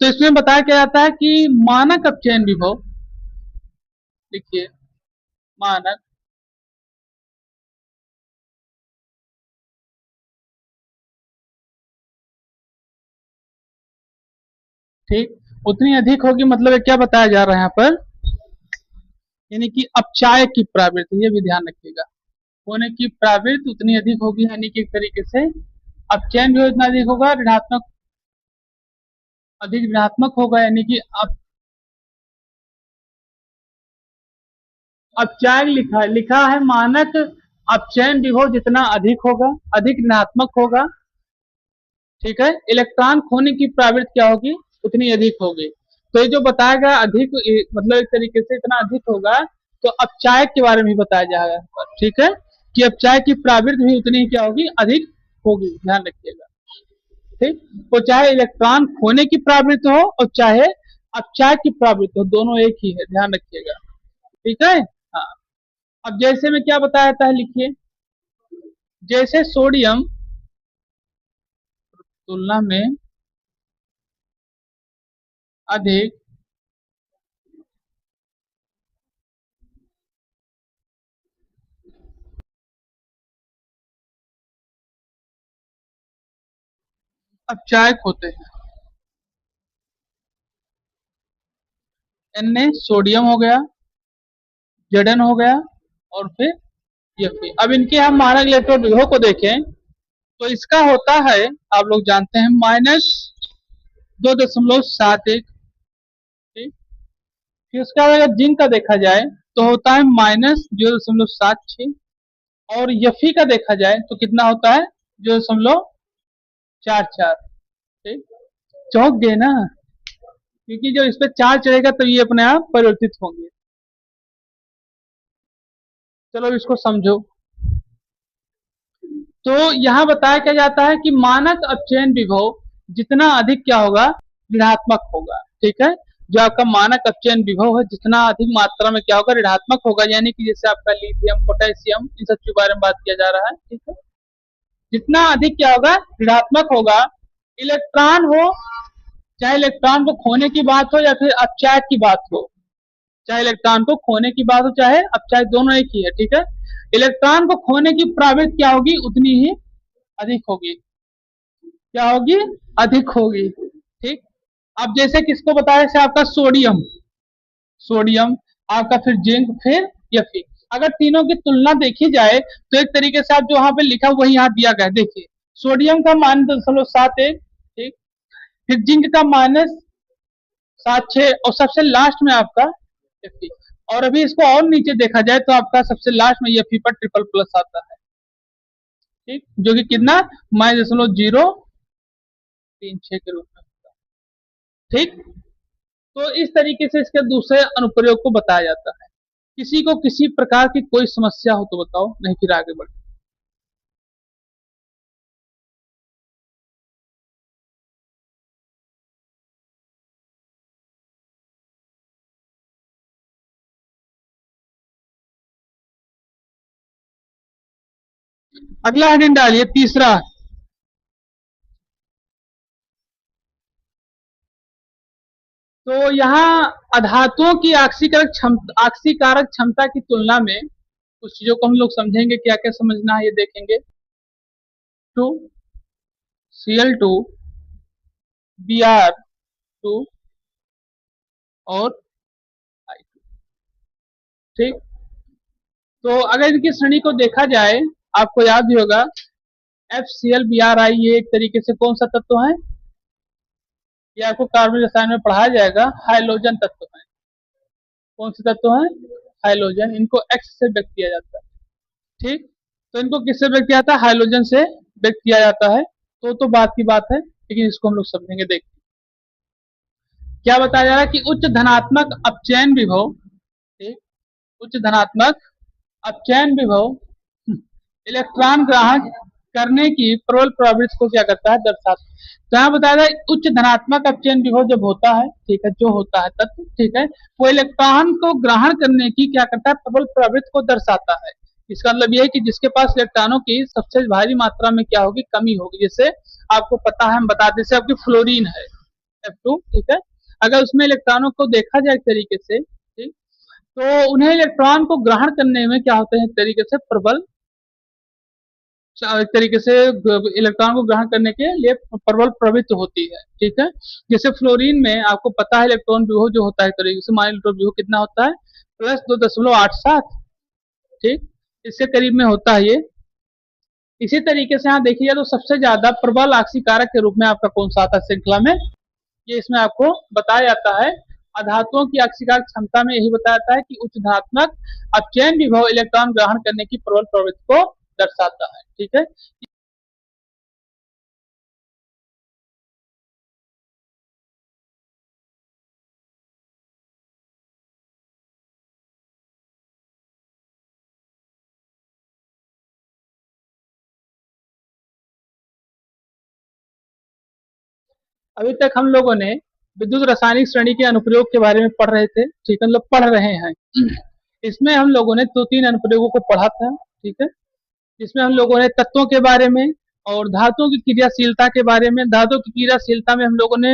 तो इसमें बताया क्या जाता है कि मानक अपचयन विभव, देखिए मानक, ठीक, उतनी अधिक होगी, मतलब क्या बताया जा रहा है यहाँ पर, यानी कि अपचायक की प्रवृत्ति, ये भी ध्यान रखिएगा, होने की प्रवृत्ति उतनी अधिक होगी, यानी कि एक तरीके से अपचयन भी उतना अधिक होगा, ऋणात्मक अधिक ऋणात्मक होगा, यानी कि अपचायक लिखा है मानक अपचयन विभव जितना अधिक होगा, अधिक ऋणात्मक होगा, ठीक है, इलेक्ट्रॉन खोने की प्रवृत्ति क्या होगी? उतनी अधिक होगी। तो ये जो बताया गया अधिक, मतलब एक तरीके से इतना अधिक होगा, तो अपचायक के बारे में भी बताया जाएगा, ठीक है, कि अपचायक की प्रवृत्ति भी उतनी क्या होगी? अधिक होगी, ध्यान रखिएगा, ठीक। तो चाहे इलेक्ट्रॉन खोने की प्रवृत्ति हो और चाहे अपचायक की प्रवृत्ति हो, दोनों एक ही है, ध्यान रखिएगा, ठीक है। हाँ, अब जैसे में क्या बताया जाता है, लिखिए, जैसे सोडियम तुलना में अधिक अपचायक होते हैं, Na सोडियम हो गया, Zn हो गया, और फिर Fe। अब इनके हम मानक इलेक्ट्रॉन विभव को देखें तो इसका होता है, आप लोग जानते हैं, -2.71, ठीक। फिर उसका अगर जिंक का देखा जाए तो होता है -0.76, और Fe का देखा जाए तो कितना होता है? 0.44, ठीक। चौंक गए ना, क्योंकि जब इस पे चार्ज चढ़ेगा तो ये अपने आप परिवर्तित होंगे। चलो इसको समझो। तो यहाँ बताया क्या जाता है कि मानक अपचयन विभव जितना अधिक क्या होगा? ऋणात्मक होगा, ठीक है। जो आपका मानक अपचयन विभव है जितना अधिक मात्रा में क्या होगा? ऋणात्मक होगा, यानी कि जैसे आपका लिथियम, पोटेशियम, इन सब के बारे में बात किया जा रहा है, ठीक है। जितना अधिक क्या होगा? ऋणात्मक होगा। इलेक्ट्रॉन हो, चाहे इलेक्ट्रॉन को खोने की बात हो या फिर अपचायक की बात हो, चाहे इलेक्ट्रॉन को खोने की बात हो चाहे अपचायक, दोनों एक ही है, ठीक है। इलेक्ट्रॉन को खोने की प्रवृत्ति क्या होगी? उतनी ही अधिक होगी, क्या होगी? अधिक होगी, ठीक। अब जैसे किसको बताया, जैसे आपका सोडियम, सोडियम आपका, फिर जिंक, फिर Fe। अगर तीनों की तुलना देखी जाए तो एक तरीके से आप जो वहां पे लिखा वही यहाँ दिया गया, देखिए सोडियम का -0.71, ठीक, फिर जिंक का -7.6, और सबसे लास्ट में आपका Fe। और अभी इसको और नीचे देखा जाए तो आपका सबसे लास्ट में Fe पर ट्रिपल प्लस आता है, ठीक, जो कि कितना? -0.036 के रूप में, ठीक। तो इस तरीके से इसके दूसरे अनुप्रयोग को बताया जाता है। किसी को किसी प्रकार की कोई समस्या हो तो बताओ, नहीं फिर आगे बढ़े। अगला हेडिंग डालिए, तीसरा। तो यहाँ अधातुओं की आक्सीकारक क्षमता की तुलना में कुछ चीजों को हम लोग समझेंगे, क्या क्या समझना है ये देखेंगे। टू Cl2 Br2 और I2। ठीक, तो अगर इनकी श्रेणी को देखा जाए, आपको याद भी होगा FCl Bri, ये एक तरीके से कौन सा तत्व है, ये आपको कार्बन रसायन में पढ़ाया जाएगा, हाइड्रोजन तत्व है। कौन से तत्व है, हाइड्रोजन। इनको X से व्यक्त किया जाता है। ठीक, तो इनको किससे व्यक्त किया जाता है, हाइड्रोजन से व्यक्त किया जाता है। तो बात की बात है, लेकिन इसको हम लोग समझेंगे। देखिए क्या बताया जा रहा है कि उच्च धनात्मक अपचयन विभव, ठीक, उच्च धनात्मक अपचयन विभव इलेक्ट्रॉन ग्रहण करने की प्रबल प्रवृत्ति को क्या करता है, दर्शाता है। तो यहाँ बताया था उच्च धनात्मक अपचयन विभव जब होता है, ठीक है, जो होता है तत्व, ठीक है, वो इलेक्ट्रॉन को ग्रहण करने की क्या करता है, प्रबल प्रवृत्ति को दर्शाता है। इसका मतलब यह है कि जिसके पास इलेक्ट्रॉनों की सबसे भारी मात्रा में क्या होगी, कमी होगी। जैसे आपको पता है, हम बता दें, जैसे आपकी फ्लोरीन है F2, ठीक है, अगर उसमें इलेक्ट्रॉनों को देखा जाए एक तरीके से, ठीक, तो उन्हें इलेक्ट्रॉन को ग्रहण करने में क्या होते हैं, एक तरीके से प्रबल, एक तरीके से इलेक्ट्रॉन को ग्रहण करने के लिए प्रबल प्रवृत्ति होती है। ठीक है, जैसे फ्लोरीन में आपको पता है इलेक्ट्रॉन विभव जो होता है, तरीके से मान इलेक्ट्रॉन विभव कितना होता है, +2.87। ठीक, इसके करीब में होता है ये। इसी तरीके से यहाँ देखिए तो सबसे ज्यादा प्रबल आक्सीकारक के रूप में आपका कौन सा आता है श्रृंखला में, ये इसमें आपको बताया जाता है। अधातुओं की आक्सीकारक क्षमता में यही बताया जाता है कि उच्च धनात्मक अपचयन विभव इलेक्ट्रॉन ग्रहण करने की प्रबल प्रवृत्ति को दर्शाता है। ठीक है, अभी तक हम लोगों ने विद्युत रासायनिक श्रेणी के अनुप्रयोग के बारे में पढ़ रहे थे। ठीक है, मतलब पढ़ रहे हैं। इसमें हम लोगों ने 2-3 अनुप्रयोगों को पढ़ा था। ठीक है, इसमें हम लोगों ने तत्वों के बारे में और धातुओं की क्रियाशीलता के बारे में, धातुओं की क्रियाशीलता में हम लोगों ने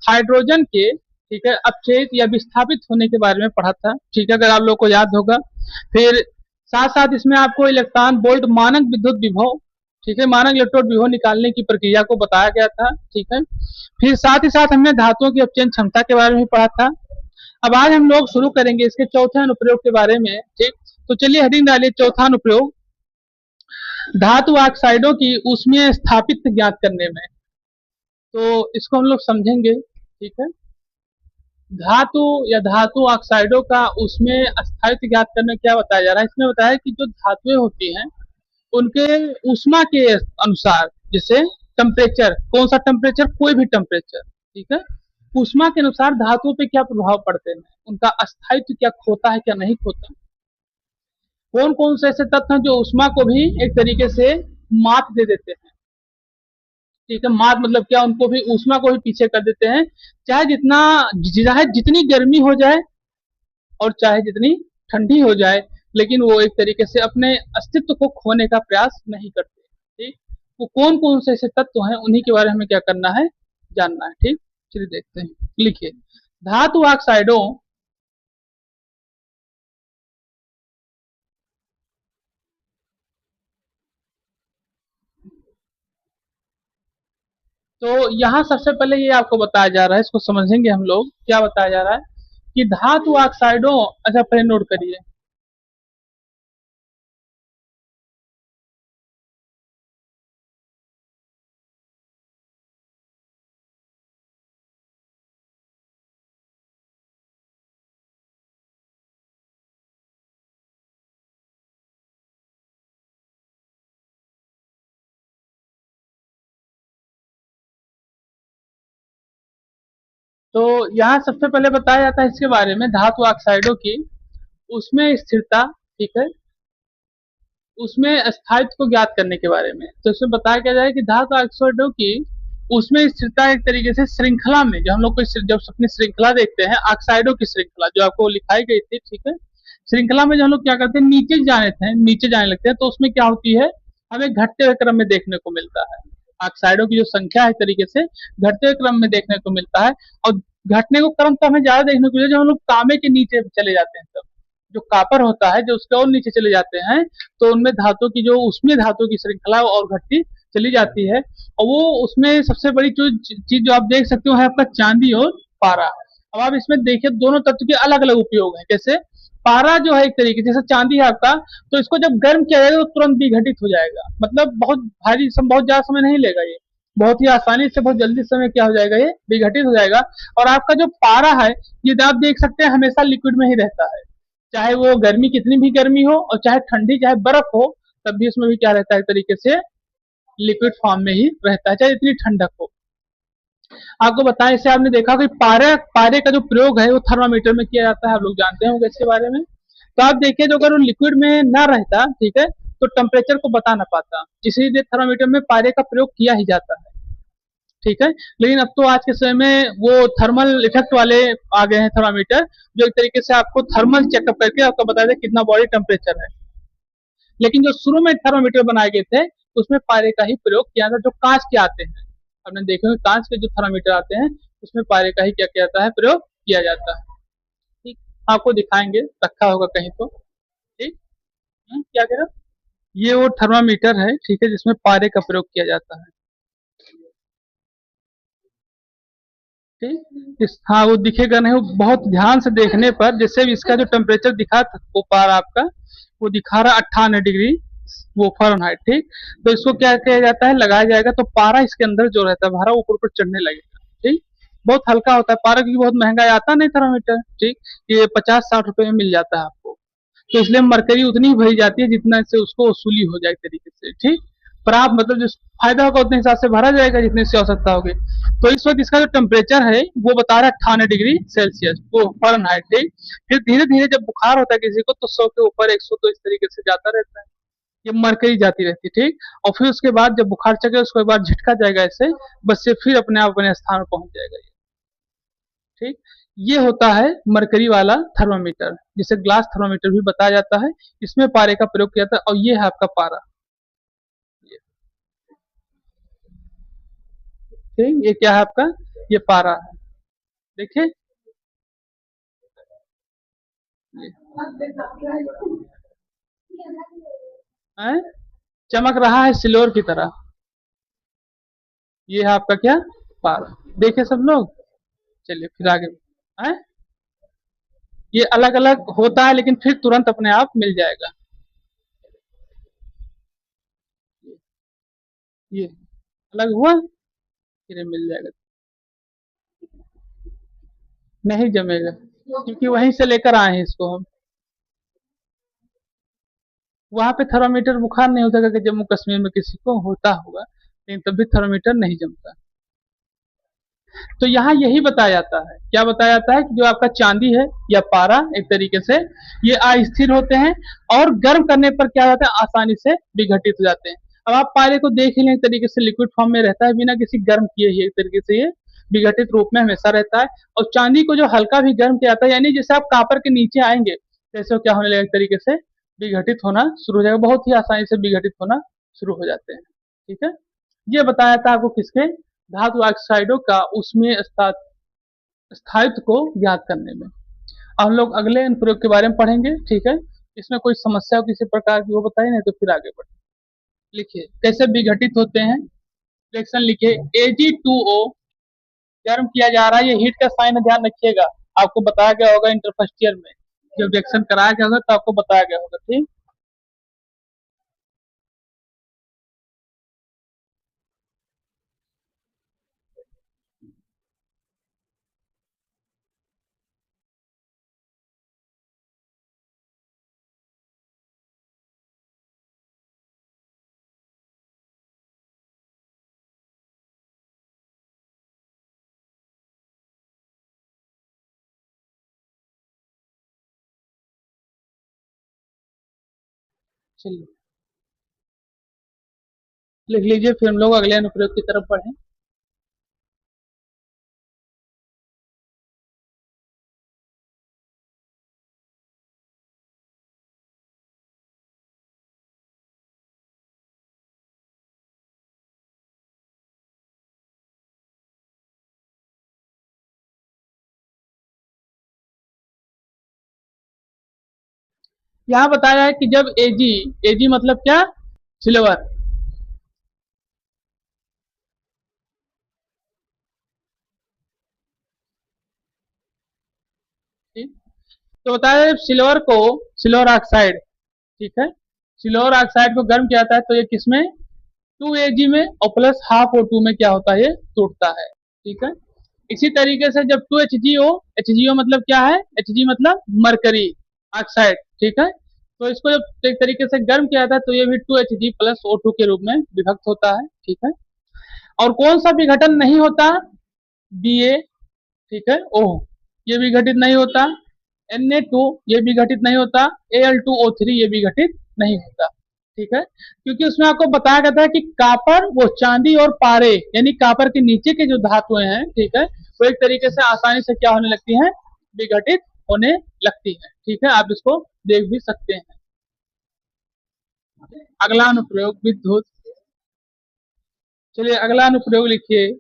हाइड्रोजन के, ठीक है, अपचयित या विस्थापित होने के बारे में पढ़ा था। ठीक है, अगर आप लोग को याद होगा। फिर साथ साथ इसमें आपको इलेक्ट्रॉन वोल्ट मानक विद्युत विभव, ठीक है, मानक इलेक्ट्रोड विभव निकालने की प्रक्रिया को बताया गया था। ठीक है, फिर साथ ही साथ हमने धातुओं की अपचयन क्षमता के बारे में पढ़ा था। अब आज हम लोग शुरू करेंगे इसके चौथे अनुप्रयोग के बारे में। ठीक, तो चलिए हेडिंग डालिए, चौथा अनुप्रयोग, धातु ऑक्साइडों की ऊष्मीय स्थापित ज्ञात करने में। तो इसको हम लोग समझेंगे। ठीक है, धातु या धातु ऑक्साइडों का उसमें स्थायित्व ज्ञात करना क्या बताया जा रहा है, इसमें बताया कि जो धातुएं होती हैं उनके ऊष्मा के अनुसार, जैसे टेम्परेचर, कौन सा टेम्परेचर, कोई भी टेम्परेचर, ठीक है, ऊष्मा के अनुसार धातुओं पे क्या प्रभाव पड़ते हैं, उनका अस्थायित्व क्या खोता है क्या नहीं खोता, कौन कौन से ऐसे तत्व हैं जो ऊष्मा को भी एक तरीके से मात दे देते हैं। ठीक है, मात मतलब क्या, उनको भी, ऊष्मा को भी पीछे कर देते हैं, चाहे जितनी गर्मी हो जाए और चाहे जितनी ठंडी हो जाए, लेकिन वो एक तरीके से अपने अस्तित्व को खोने का प्रयास नहीं करते। ठीक, वो कौन कौन से ऐसे तत्व हैं, उन्हीं के बारे में हमें क्या करना है, जानना है। ठीक, चलिए देखते हैं। लिखिए, धातु ऑक्साइडों तो यहाँ सबसे पहले ये आपको बताया जा रहा है, इसको समझेंगे हम लोग। क्या बताया जा रहा है कि धातु ऑक्साइडों, अच्छा पहले नोट करिए, तो यहाँ सबसे पहले बताया जाता है इसके बारे में, धातु ऑक्साइडों की उसमें स्थिरता, ठीक है, उसमें स्थायित्व को ज्ञात करने के बारे में। तो इसमें बताया क्या जाए कि धातु ऑक्साइडों की उसमें स्थिरता एक तरीके से श्रृंखला में, जब हम लोग कोई, जब अपनी श्रृंखला देखते हैं, ऑक्साइडों की श्रृंखला जो आपको लिखाई गई थी, ठीक है, श्रृंखला में जो हम लोग क्या करते हैं, नीचे जाने लगते हैं, तो उसमें क्या होती है, हमें घटते हुए क्रम में देखने को मिलता है। ऑक्साइडों की जो संख्या है एक तरीके से घटते हुए क्रम में देखने को मिलता है। और घटने को क्रम तो हमें ज्यादा देखने को मिलता है जब हम लोग तांबे के नीचे चले जाते हैं तब, जो कॉपर होता है जो उसके और नीचे चले जाते हैं, तो उनमें धातु की जो उसमें धातु की श्रृंखला और घटती चली जाती है। और वो उसमें सबसे बड़ी जो चीज जो आप देख सकते हो है आपका चांदी और पारा। अब आप इसमें देखिए दोनों तत्व के अलग अलग उपयोग है। कैसे? पारा जो है एक तरीके से, जैसे चांदी है आपका, तो इसको जब गर्म किया जाएगा तो तुरंत विघटित हो जाएगा, मतलब बहुत ज्यादा समय नहीं लेगा ये, बहुत ही आसानी से बहुत जल्दी समय क्या हो जाएगा, ये विघटित हो जाएगा। और आपका जो पारा है, ये आप देख सकते हैं हमेशा लिक्विड में ही रहता है, चाहे वो गर्मी कितनी भी गर्मी हो और चाहे ठंडी चाहे बर्फ हो, तब भी उसमें भी क्या रहता है एक तरीके से लिक्विड फॉर्म में ही रहता है, चाहे इतनी ठंडक हो। आपको बताएं, इसे आपने देखा कि पारे पारे का जो प्रयोग है वो थर्मामीटर में किया जाता है, आप लोग जानते होंगे इसके बारे में। तो आप देखिए जो अगर वो लिक्विड में ना रहता, ठीक है, तो टेम्परेचर को बता ना पाता, इसीलिए थर्मामीटर में पारे का प्रयोग किया ही जाता है। ठीक है। लेकिन अब तो आज के समय में वो थर्मल इफेक्ट वाले आ गए हैं थर्मामीटर, जो एक तरीके से आपको थर्मल चेकअप करके आपको बता दे कितना बॉडी टेम्परेचर है। लेकिन जो शुरू में थर्मामीटर बनाए गए थे, उसमें पारे का ही प्रयोग किया था, जो कांच के आते हैं। आपने देखे होंगे कांच के जो थर्मामीटर आते हैं, उसमें पारे का ही क्या किया जाता है, प्रयोग किया जाता है। ठीक। आपको दिखाएंगे, रखा होगा कहीं तो। ठीक। क्या कह रहे हो? ये वो थर्मामीटर है, ठीक है, जिसमें पारे का प्रयोग किया जाता है। ठीक। हाँ, वो दिखेगा नहीं, वो बहुत ध्यान से देखने पर, जैसे भी इसका जो टेम्परेचर दिखा वो पार आपका, वो दिखा रहा 98 डिग्री वो फ़ारेनहाइट। ठीक। तो इसको क्या किया जाता है, लगाया जाएगा तो पारा इसके अंदर जो रहता है भरा ऊपर ऊपर चढ़ने लगेगा। ठीक। बहुत हल्का होता है पारा, क्योंकि बहुत महंगा आता नहीं थर्मामीटर। ठीक। ये 50-60 रुपए में मिल जाता है आपको, तो इसलिए मरकरी उतनी ही भरी जाती है जितना से उसको वसूली हो जाए तरीके से। ठीक। पर आप मतलब जिस फायदा होगा उतने हिसाब से भरा जाएगा जितने से आवश्यकता होगी। तो इस वक्त इसका जो टेम्परेचर है वो बता रहा है 98 डिग्री सेल्सियस, वो फ़ारेनहाइट। ठीक। फिर धीरे धीरे जब बुखार होता है किसी को तो 100 के ऊपर 100 तो इस तरीके से जाता रहता है, ये मरकरी जाती रहती है। ठीक। और फिर उसके बाद जब बुखार चले उसके बाद झटका जाएगा ऐसे, बस ये फिर अपने आप अपने स्थान पर पहुंच जाएगा ये। ठीक। ये होता है मरकरी वाला थर्मामीटर, जिसे ग्लास थर्मामीटर भी बताया जाता है। इसमें पारे का प्रयोग किया जाता है, और ये है आपका पारा। ये ठीक, ये क्या है आपका, ये पारा है। देखिए ये है, चमक रहा है सिल्वर की तरह। ये है आपका क्या, पारा। देखिए सब लोग, चलिए फिर आगे है। ये अलग अलग होता है लेकिन फिर तुरंत अपने आप मिल जाएगा। ये अलग हुआ, फिर मिल जाएगा। नहीं जमेगा, क्योंकि वहीं से लेकर आए हैं इसको हम। वहां पे थर्मामीटर बुखार नहीं होता कि जम्मू कश्मीर में किसी को होता होगा, लेकिन तब भी थर्मामीटर नहीं जमता। तो यहाँ यही बताया जाता है, क्या बताया जाता है कि जो आपका चांदी है या पारा एक तरीके से, ये अस्थिर होते हैं, और गर्म करने पर क्या होता है, आसानी से विघटित हो जाते हैं। अब आप पारे को देख ही लें, एक तरीके से लिक्विड फॉर्म में रहता है, बिना किसी गर्म किए ही एक तरीके से ये विघटित रूप में हमेशा रहता है। और चांदी को जो हल्का भी गर्म किया जाता है, यानी जैसे आप कापर के नीचे आएंगे, जैसे वो क्या होने लगेगा, एक तरीके से विघटित होना शुरू हो जाएगा, बहुत ही आसानी से विघटित होना शुरू हो जाते हैं। ठीक है। ये बताया था आपको किसके, धातु ऑक्साइडों का उसमें स्थायित्व को ज्ञात करने में। अब हम लोग अगले अनुप्रयोग के बारे में पढ़ेंगे। ठीक है। इसमें कोई समस्या हो किसी प्रकार की वो बताइए, नहीं तो फिर आगे बढ़े। लिखिए कैसे विघटित होते हैं। रिएक्शन लिखिए, Ag2O गर्म किया जा रहा है, ये हीट का साइन है, ध्यान रखिएगा। आपको बताया गया होगा इंटर फर्स्ट ईयर में, जब रिएक्शन कराया गया होगा तो आपको बताया गया होगा। ठीक। चलिए लिख लीजिए, फिर हम लोग अगले अनुप्रयोग की तरफ बढ़े। यहाँ बताया है कि जब एजी, एजी मतलब क्या, सिल्वर, ठीक। तो बताया है सिल्वर को, सिल्वर ऑक्साइड, ठीक है, सिल्वर ऑक्साइड को गर्म किया जाता है तो ये किसमें, 2 Ag में, और प्लस हाफ O2 में क्या होता है, ये टूटता है, ठीक है। इसी तरीके से जब 2HgO, HgO मतलब क्या है, Hg मतलब मरकरी ऑक्साइड, ठीक है। तो इसको जब एक तरीके से गर्म किया जाता है तो ये भी 2Hg प्लस O2 के रूप में विभक्त होता है, ठीक है। और कौन सा विघटन नहीं होता, Ba, ठीक है, ओह, ये भी घटित नहीं होता, Na2 ये भी घटित नहीं होता, Al2O3 ये भी घटित नहीं होता, ठीक है। क्योंकि उसमें आपको बताया गया था कि कापर, वो चांदी और पारे यानी कापर के नीचे के जो धातुएं हैं, ठीक है, वो एक तरीके से आसानी से क्या होने लगती हैं, विघटित होने लगती है, ठीक है। आप इसको देख भी सकते हैं। अगला अनुप्रयोग विद्युत, चलिए अगला अनुप्रयोग लिखिए।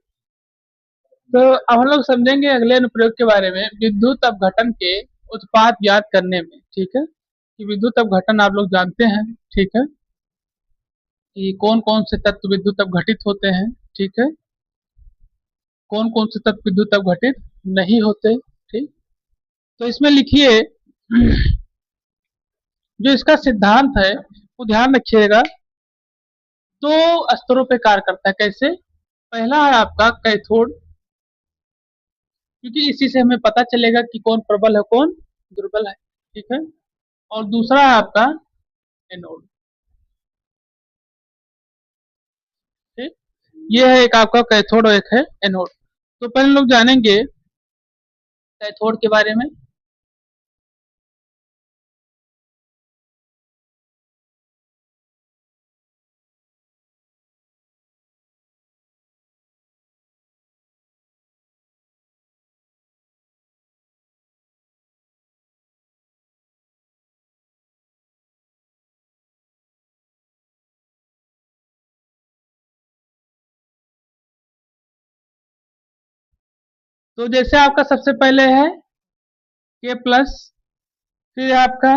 तो अब हम लोग समझेंगे अगले अनुप्रयोग के बारे में, विद्युत अपघटन के उत्पाद ज्ञात करने में, ठीक है, कि विद्युत अपघटन आप लोग जानते हैं, ठीक है, कि कौन कौन से तत्व विद्युत अपघटित होते हैं, ठीक है, कौन कौन से तत्व विद्युत अपघटित नहीं होते, ठीक। तो इसमें लिखिए, जो इसका सिद्धांत है वो ध्यान रखिएगा, दो स्तरों पे कार्य करता है। कैसे, पहला है आपका कैथोड, क्योंकि इसी से हमें पता चलेगा कि कौन प्रबल है कौन दुर्बल है, ठीक है। और दूसरा है आपका एनोड, ठीक। ये है एक आपका कैथोड और एक है एनोड। तो पहले लोग जानेंगे कैथोड के बारे में। तो जैसे आपका सबसे पहले है के प्लस, फिर आपका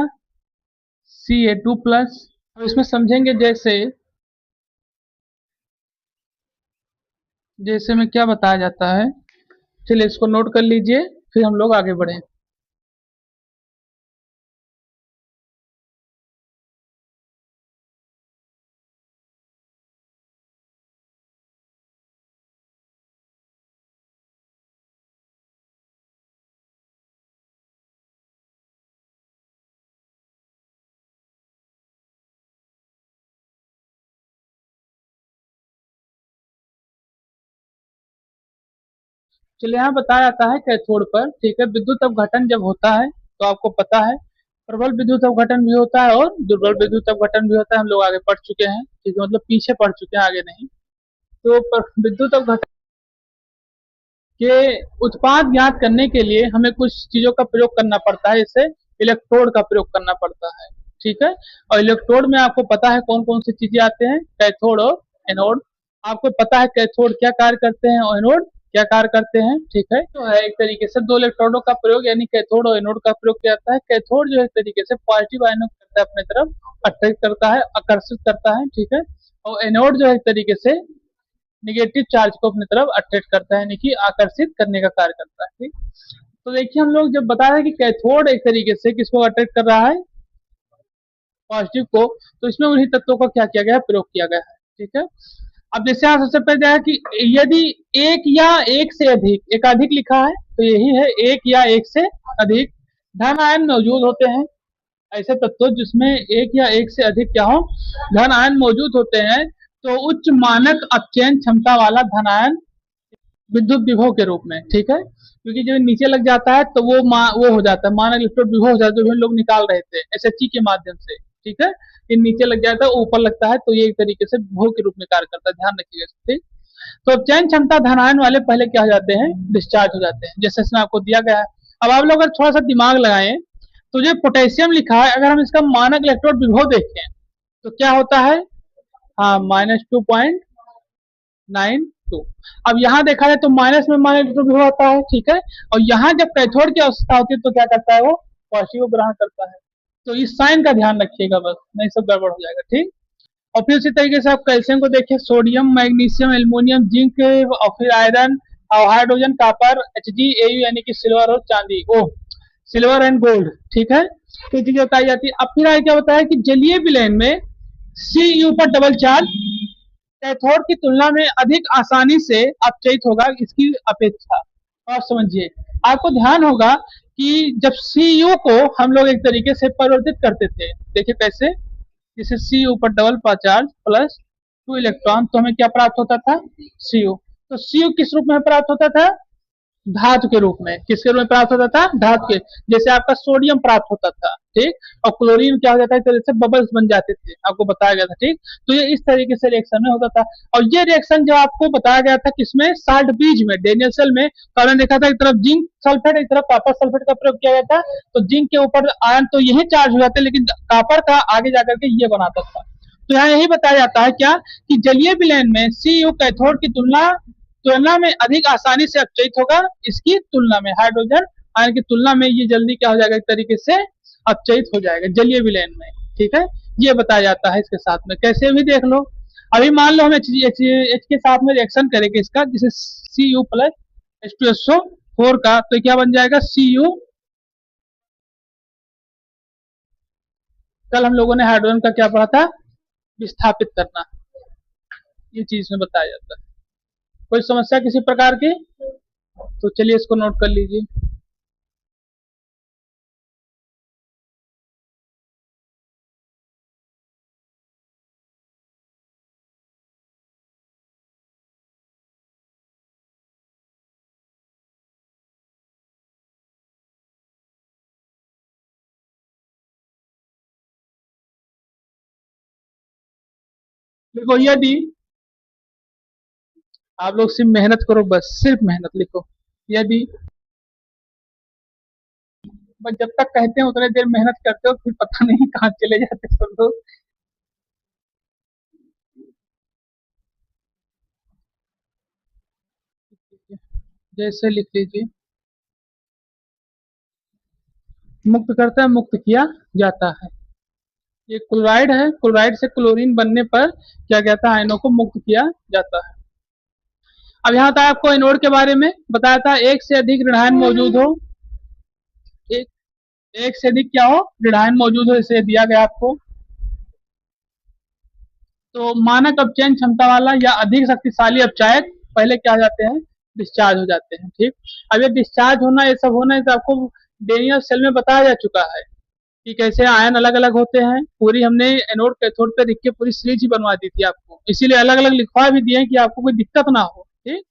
Ca2 प्लस। अब इसमें समझेंगे जैसे, जैसे में क्या बताया जाता है, चलिए इसको नोट कर लीजिए, फिर हम लोग आगे बढ़े। चलिए यहाँ बताया जाता है कैथोड पर, ठीक है, विद्युत अपघटन जब होता है तो आपको पता है प्रबल विद्युत अपघटन भी होता है और दुर्बल विद्युत अपघटन भी होता है। हम लोग आगे पढ़ चुके हैं, ठीक है, मतलब पीछे पढ़ चुके हैं, आगे नहीं। तो विद्युत अपघटन के उत्पाद ज्ञात करने के लिए हमें कुछ चीजों का प्रयोग करना पड़ता है, जैसे इलेक्ट्रोड का प्रयोग करना पड़ता है, ठीक है। और इलेक्ट्रोड में आपको पता है कौन कौन सी चीजें आते हैं, कैथोड और एनोड। आपको पता है कैथोड क्या कार्य करते हैं और एनोड क्या कार्य करते हैं, ठीक है। तो है एक तरीके से दो इलेक्ट्रोडों का प्रयोग, यानी कैथोड और एनोड का प्रयोग किया जाता है। कैथोड जो है एक तरीके से पॉजिटिव आयनों को करता है अपने तरफ, अट्रैक्ट करता है, आकर्षित करता है, ठीक है। और एनोड जो है एक तरीके से निगेटिव चार्ज को अपनी तरफ अट्रैक्ट करता है, यानी कि आकर्षित करने का कार्य करता है, ठीक। तो देखिए हम लोग जब बता रहे हैं कि कैथोड एक तरीके से किसको अट्रैक्ट कर रहा है, पॉजिटिव को, तो इसमें उन्हीं तत्वों का क्या किया गया है, प्रयोग किया गया है, ठीक है। अब जैसे आप सबसे पहले है कि यदि एक या एक से अधिक, एकाधिक लिखा है तो यही है, एक या एक से अधिक धन आयन मौजूद होते हैं, ऐसे तत्व जिसमें एक या एक से अधिक क्या हो, धन आयन मौजूद होते हैं, तो उच्च मानक अपचयन क्षमता वाला धन आयन विद्युत विभव के रूप में, ठीक है। क्योंकि जब नीचे लग जाता है तो वो हो जाता है, मानक इलेक्ट्रोड विभव हो जाता है, जो हम लोग निकाल रहे थे एसएचई के माध्यम से, ठीक है। ये नीचे लग जाता है, ऊपर लगता है, तो ये एक तरीके से विभव के रूप में कार्य करता है, ध्यान रखिएगा, ठीक। तो चयन क्षमता धनायन वाले पहले क्या हो जाते हैं, डिस्चार्ज हो जाते हैं, जैसे इसमें आपको दिया गया है। अब आप लोग अगर थोड़ा सा दिमाग लगाएं, तो जो पोटेशियम लिखा है, अगर हम इसका मानक इलेक्ट्रोड विभव देखें तो क्या होता है, हाँ, -2.92। अब यहाँ देखा जाए तो माइनस में माइनस भी होता है, ठीक है। और यहाँ जब कैथोड की अवस्था होती है तो क्या करता है, वो पॉजिटिव ग्रहण करता है, तो इस साइन का ध्यान रखिएगा बस, नहीं सब गड़बड़ हो जाएगा, ठीक। और फिर उसी तरीके से आप कैल्शियम को देखिए, सोडियम, मैग्नीशियम, एल्युमिनियम, जिंक और फिर आयरन और हाइड्रोजन, कॉपर, Hg, Au यानी कि सिल्वर और चांदी, ओ सिल्वर एंड गोल्ड, ठीक है। तो ये चीजें बताई जाती है। अब फिर आगे क्या बताया कि जलीय विलयन में Cu पर डबल चार्ज कैथोड की तुलना में अधिक आसानी से अपचयित होगा इसकी अपेक्षा। आप समझिए, आपको ध्यान होगा कि जब Cu को हम लोग एक तरीके से परिवर्तित करते थे, देखिए कैसे, जैसे Cu पर डबल चार्ज प्लस 2 इलेक्ट्रॉन, तो हमें क्या प्राप्त होता था, Cu। तो Cu किस रूप में प्राप्त होता था, धातु के रूप में। किसके रूप में प्राप्त होता था, धातु के, जैसे आपका सोडियम प्राप्त होता था, ठीक। और क्लोरीन क्या हो जाता है, तो जैसे बबल्स बन जाते थे, आपको बताया गया था, ठीक। तो ये इस तरीके से रिएक्शन में होता था। और ये रिएक्शन जो आपको बताया गया था किसमें, साल्ट ब्रिज में, डेनियल सेल में, तो हमने देखा था एक तरफ जिंक सल्फेट, एक तरफ कॉपर सल्फेट का प्रयोग किया गया था। तो जिंक के ऊपर आयन तो यही चार्ज हो जाते, लेकिन कॉपर का आगे जाकर के ये बनाता था। तो यहाँ यही बताया जाता है क्या, कि जलीय विलयन में Cu कैथोड की तुलना में अधिक आसानी से अपचयित होगा, इसकी तुलना में हाइड्रोजन आयन की तुलना में ये जल्दी क्या हो जाएगा, एक तरीके से अपचयित हो जाएगा जलीय विलयन में, ठीक है। ये बताया जाता है इसके साथ में, कैसे भी देख लो। अभी मान लो हम H के साथ में रिएक्शन करेंगे इसका, जैसे Cu प्लस H2SO4 का, तो क्या बन जाएगा, Cu। कल हम लोगों ने हाइड्रोजन का क्या पढ़ा था, विस्थापित करना, ये चीज में बताया जाता है। कोई समस्या किसी प्रकार की, तो चलिए इसको नोट कर लीजिए। देखो यदि आप लोग सिर्फ मेहनत करो, बस सिर्फ मेहनत लिखो, यदि बस जब तक कहते हैं उतने देर मेहनत करते हो, फिर पता नहीं कहाँ चले जाते सब लोग। जैसे लिख लीजिए, मुक्त करता है, मुक्त किया जाता है। ये क्लोराइड है, क्लोराइड से क्लोरीन बनने पर क्या कहता है, आयनों को मुक्त किया जाता है। अब यहाँ था आपको एनोड के बारे में बताया था, एक से अधिक ऋणायन मौजूद हो, एक एक से अधिक क्या हो, ऋणायन मौजूद हो, इसे दिया गया आपको। तो मानक अपचयन क्षमता वाला या अधिक शक्तिशाली अपचायक पहले क्या हो जाते हैं, डिस्चार्ज हो जाते हैं, ठीक। अब ये डिस्चार्ज होना, ये सब होना है, तो आपको डेनियल सेल में बताया जा चुका है कि कैसे आयन अलग अलग होते हैं। पूरी हमने एनोड कैथोड पे लिख के पूरी सीरीज ही बनवा दी थी आपको, इसीलिए अलग अलग लिखवा भी दिए कि आपको कोई दिक्कत ना हो, ठीक।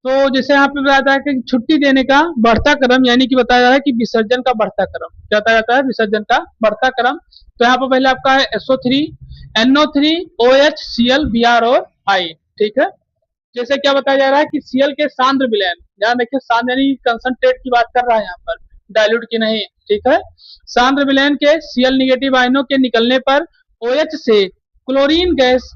तो जैसे यहाँ पे बताया था कि छुट्टी देने का बढ़ता क्रम, यानी कि बताया जा रहा है कि विसर्जन का बढ़ता क्रम, क्या बताया जाता है, विसर्जन का बढ़ता क्रम। तो यहाँ पर पहले आपका है SO3, NO3, OH, Cl, Br और I, ठीक है। जैसे क्या बताया जा रहा है कि Cl के सांद्र विलयन, ध्यान देखिए, सांद्र यानी कंसंट्रेट की बात कर रहा है यहाँ पर, डायल्यूट की नहीं, ठीक है। सांद्र विलयन के Cl निगेटिव आयनों के निकलने पर OH से क्लोरीन गैस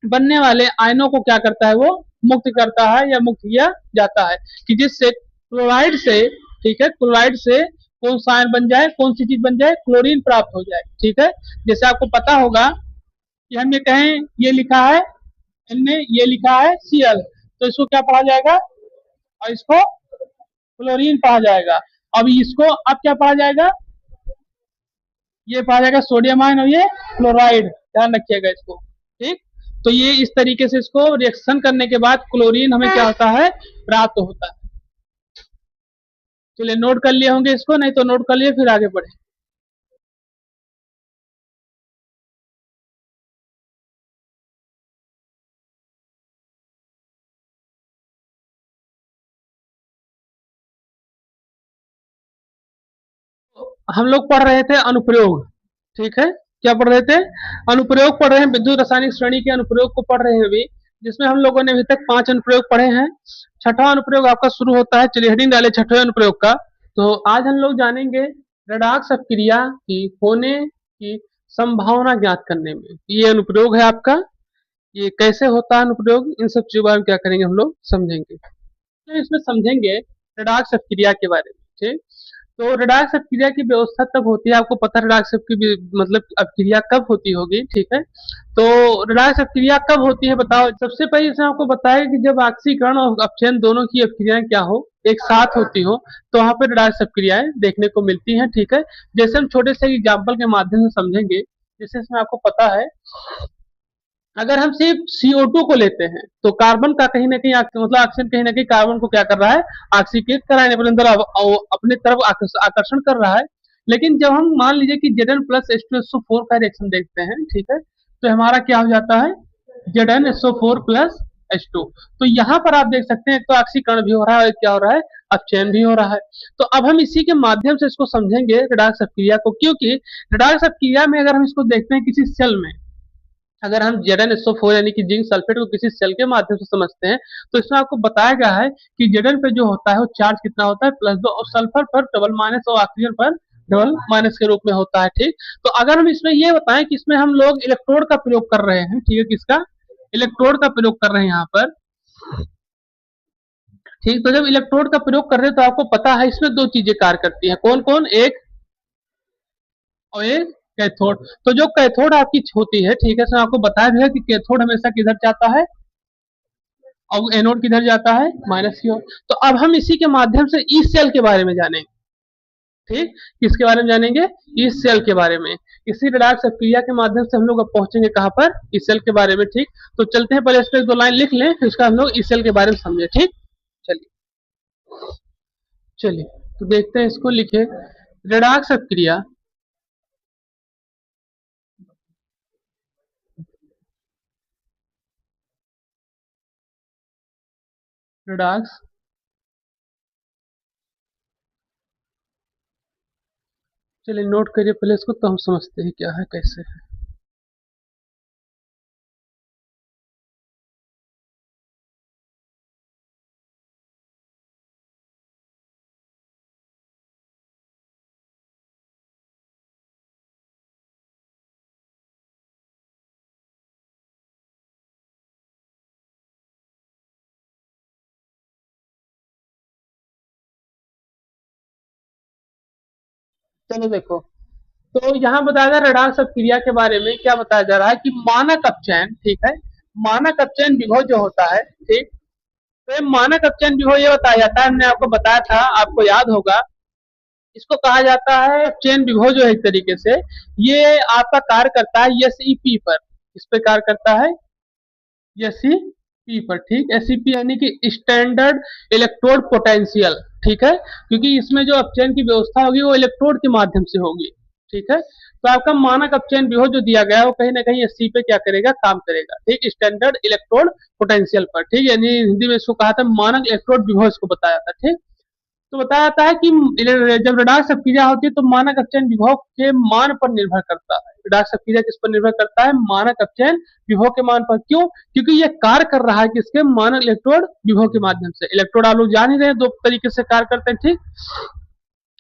बनने वाले आयनों को क्या करता है, वो मुक्त करता है या मुक्त किया जाता है, कि जिससे क्लोराइड से, ठीक है, क्लोराइड से कौन सा आयन बन जाए, कौन सी चीज बन जाए, क्लोरीन प्राप्त हो जाए, ठीक है। जैसे आपको पता होगा कि हम ये कहें, ये लिखा है, हमने ये लिखा है Cl, तो इसको क्या पढ़ा जाएगा, और इसको क्लोरीन पढ़ा जाएगा। अब इसको अब क्या पढ़ा जाएगा, ये पढ़ा जाएगा सोडियम आयन, और ये क्लोराइड, ध्यान रखिएगा इसको, ठीक। तो ये इस तरीके से इसको रिएक्शन करने के बाद क्लोरीन हमें क्या होता है, प्राप्त होता है। चलिए नोट कर लिए होंगे इसको, नहीं तो नोट कर लिए, फिर आगे बढ़े। हम लोग पढ़ रहे थे अनुप्रयोग, ठीक है। क्या पढ़ रहे थे, अनुप्रयोग पढ़ रहे हैं, विद्युत रासायनिक श्रेणी के अनुप्रयोग को पढ़ रहे हैं अभी, जिसमें हम लोगों ने अभी तक 5 अनुप्रयोग पढ़े हैं। छठा अनुप्रयोग आपका शुरू होता है, चलिए हेडिंग डाले छठे अनुप्रयोग का। तो आज हम लोग जानेंगे रेडॉक्स अपक्रिया की होने की संभावना ज्ञात करने में, ये अनुप्रयोग है आपका। ये कैसे होता है अनुप्रयोग, इन सब चीजों के बारे में क्या करेंगे, हम लोग समझेंगे। तो इसमें समझेंगे रेडॉक्स अपक्रिया के बारे में, ठीक। तो रेडाक्स अपक्रिया की व्यवस्था तब होती है, आपको पता है रेडाक्स मतलब अपक्रिया कब होती होगी, ठीक है। तो रेडाक्स अपक्रिया कब होती है बताओ। सबसे पहले इसमें आपको बताया कि जब ऑक्सीकरण और अपचयन दोनों की अपक्रियाएं क्या हो, एक साथ होती हो, तो वहां पर रेडाक्स अपक्रियाएं देखने को मिलती हैं, ठीक है। जैसे हम छोटे से एग्जाम्पल के माध्यम से समझेंगे, जैसे इसमें आपको पता है, अगर हम सिर्फ CO2 को लेते हैं तो कार्बन का कहीं ना कहीं मतलब ऑक्सीजन कहीं ना कहीं कार्बन को क्या कर रहा है, ऑक्सीकृत कराने अपने अंदर अपने तरफ आकर्षण कर रहा है। लेकिन जब हम मान लीजिए कि Zn+H2SO4 का रिएक्शन देखते हैं, ठीक है, तो हमारा क्या हो जाता है, ZnSO4+H2। तो यहाँ पर आप देख सकते हैं, एक तो ऑक्सीकरण भी हो रहा है और क्या हो रहा है, अपचयन भी हो रहा है। तो अब हम इसी के माध्यम से इसको समझेंगे रेडाक्स अपक्रिया को, क्योंकि रेडाक्स अपक्रिया में अगर हम इसको देखते हैं किसी सेल में, अगर हम Zn SO4 यानी कि जिंक सल्फेट को किसी सेल के माध्यम से समझते हैं, तो इसमें आपको बताया गया है कि Zn पे जो होता है वो चार्ज कितना होता है, +2, और सल्फर पर डबल माइनस और ऑक्सीजन पर डबल माइनस के रूप में होता है, ठीक। तो अगर हम इसमें ये बताएं कि इसमें हम लोग इलेक्ट्रोड का प्रयोग कर रहे हैं, ठीक है, किसका, इलेक्ट्रोड का प्रयोग कर रहे हैं यहाँ पर, ठीक। तो जब इलेक्ट्रोड का प्रयोग कर रहे हैं तो आपको पता है इसमें दो चीजें कार्य करती हैं, कौन कौन, एक और एक कैथोड। तो जो कैथोड आपकी होती है, ठीक है, इसमें आपको बताया भी है कि कैथोड हमेशा किधर जाता है, और एनोड किधर जाता है, माइनस की ओर। तो अब हम इसी के माध्यम से इस सेल के बारे में जानेंगे, ठीक। किसके बारे में जानेंगे, इस सेल के बारे में। इसी रेडाक्स क्रिया के माध्यम से हम लोग अब पहुंचेंगे कहां पर, इस सेल के बारे में, ठीक। तो चलते हैं, पहले इस पर एक दो लाइन लिख लें, फिर उसका हम लोग इस सेल के बारे में समझे, ठीक। चलिए, चलिए, तो देखते हैं, इसको लिखे, रेडाक्स क्रिया, रेडाक्स, चलिए नोट करिए पहले इसको, तो हम समझते हैं क्या है कैसे है। चलो देखो, तो यहाँ बताया जा रहा है रेडाक्स क्रिया के बारे में, क्या बताया जा रहा है कि मानक अपचयन, ठीक है, मानक अपचयन विभव जो होता है, ठीक। तो ये मानक अपचयन विभव ये बताया जाता है, हमने आपको बताया था, आपको याद होगा, इसको कहा जाता है अपचयन विभव, जो है एक तरीके से ये आपका कार्य करता है SEP पर। इस पे कार्य करता है SEP पर, ठीक। SEP यानी कि स्टैंडर्ड इलेक्ट्रोड पोटेंशियल, ठीक है, क्योंकि इसमें जो अपचयन की व्यवस्था होगी वो इलेक्ट्रोड के माध्यम से होगी, ठीक है। तो आपका मानक अपचयन विभव जो दिया गया है वो कहीं ना कहीं SC पे क्या करेगा, काम करेगा, ठीक, स्टैंडर्ड इलेक्ट्रोड पोटेंशियल पर, ठीक। यानी हिंदी में इसको कहा था मानक इलेक्ट्रोड विभव, इसको बताया था, ठीक। तो बताया जाता है कि जब रेडाक्स अपक्रिया होती है तो मानक अपचयन विभव के मान पर निर्भर करता है। रेडाक्स अपक्रिया किस पर निर्भर करता है, मानक अपचयन विभव के मान पर। क्यों, क्योंकि ये कार्य कर रहा है किसके, मानक इलेक्ट्रोड विभव के माध्यम से। इलेक्ट्रोड आप लोग जान ही रहे हैं, दो तरीके से कार्य करते हैं, ठीक।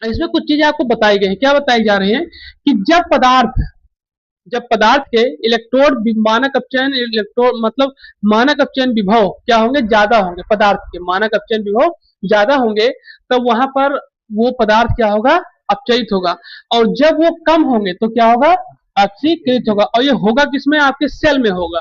इसमें कुछ चीजें आपको बताई गई हैं, क्या बताई जा रही है कि जब पदार्थ के इलेक्ट्रोड मानक अपचयन इलेक्ट्रोड मतलब मानक अपचयन विभव क्या होंगे, ज्यादा होंगे, पदार्थ के मानक अपचयन विभव ज्यादा होंगे, तब वहां पर वो पदार्थ क्या होगा, अपचयित होगा। और जब वो कम होंगे तो क्या होगा, ऑक्सीकृत होगा। और ये होगा किसमें, आपके सेल में होगा,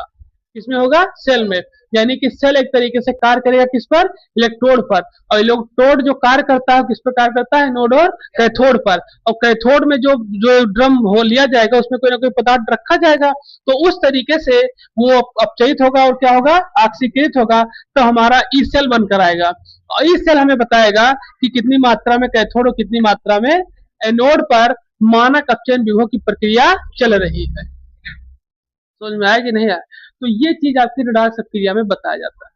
किसमें होगा, सेल में। यानी कि सेल एक तरीके से कार्य करेगा किस पर, इलेक्ट्रोड पर। और इलेक्ट्रोड जो कार्य करता है किस पर कार्य करता है, एनोड और कैथोड पर। और कैथोड में जो जो ड्रम हो लिया जाएगा उसमें कोई ना कोई पदार्थ रखा जाएगा, तो उस तरीके से वो अपचयित होगा और क्या होगा, ऑक्सीकृत होगा। तो हमारा ई सेल बनकर आएगा, और ई सेल हमें बताएगा कि कितनी मात्रा में कैथोड और कितनी मात्रा में एनोड पर मानक अपचयन विभव की प्रक्रिया चल रही है। समझ में आया कि नहीं आया। तो ये चीज आपकी रेडाक्स प्रक्रिया में बताया जाता है,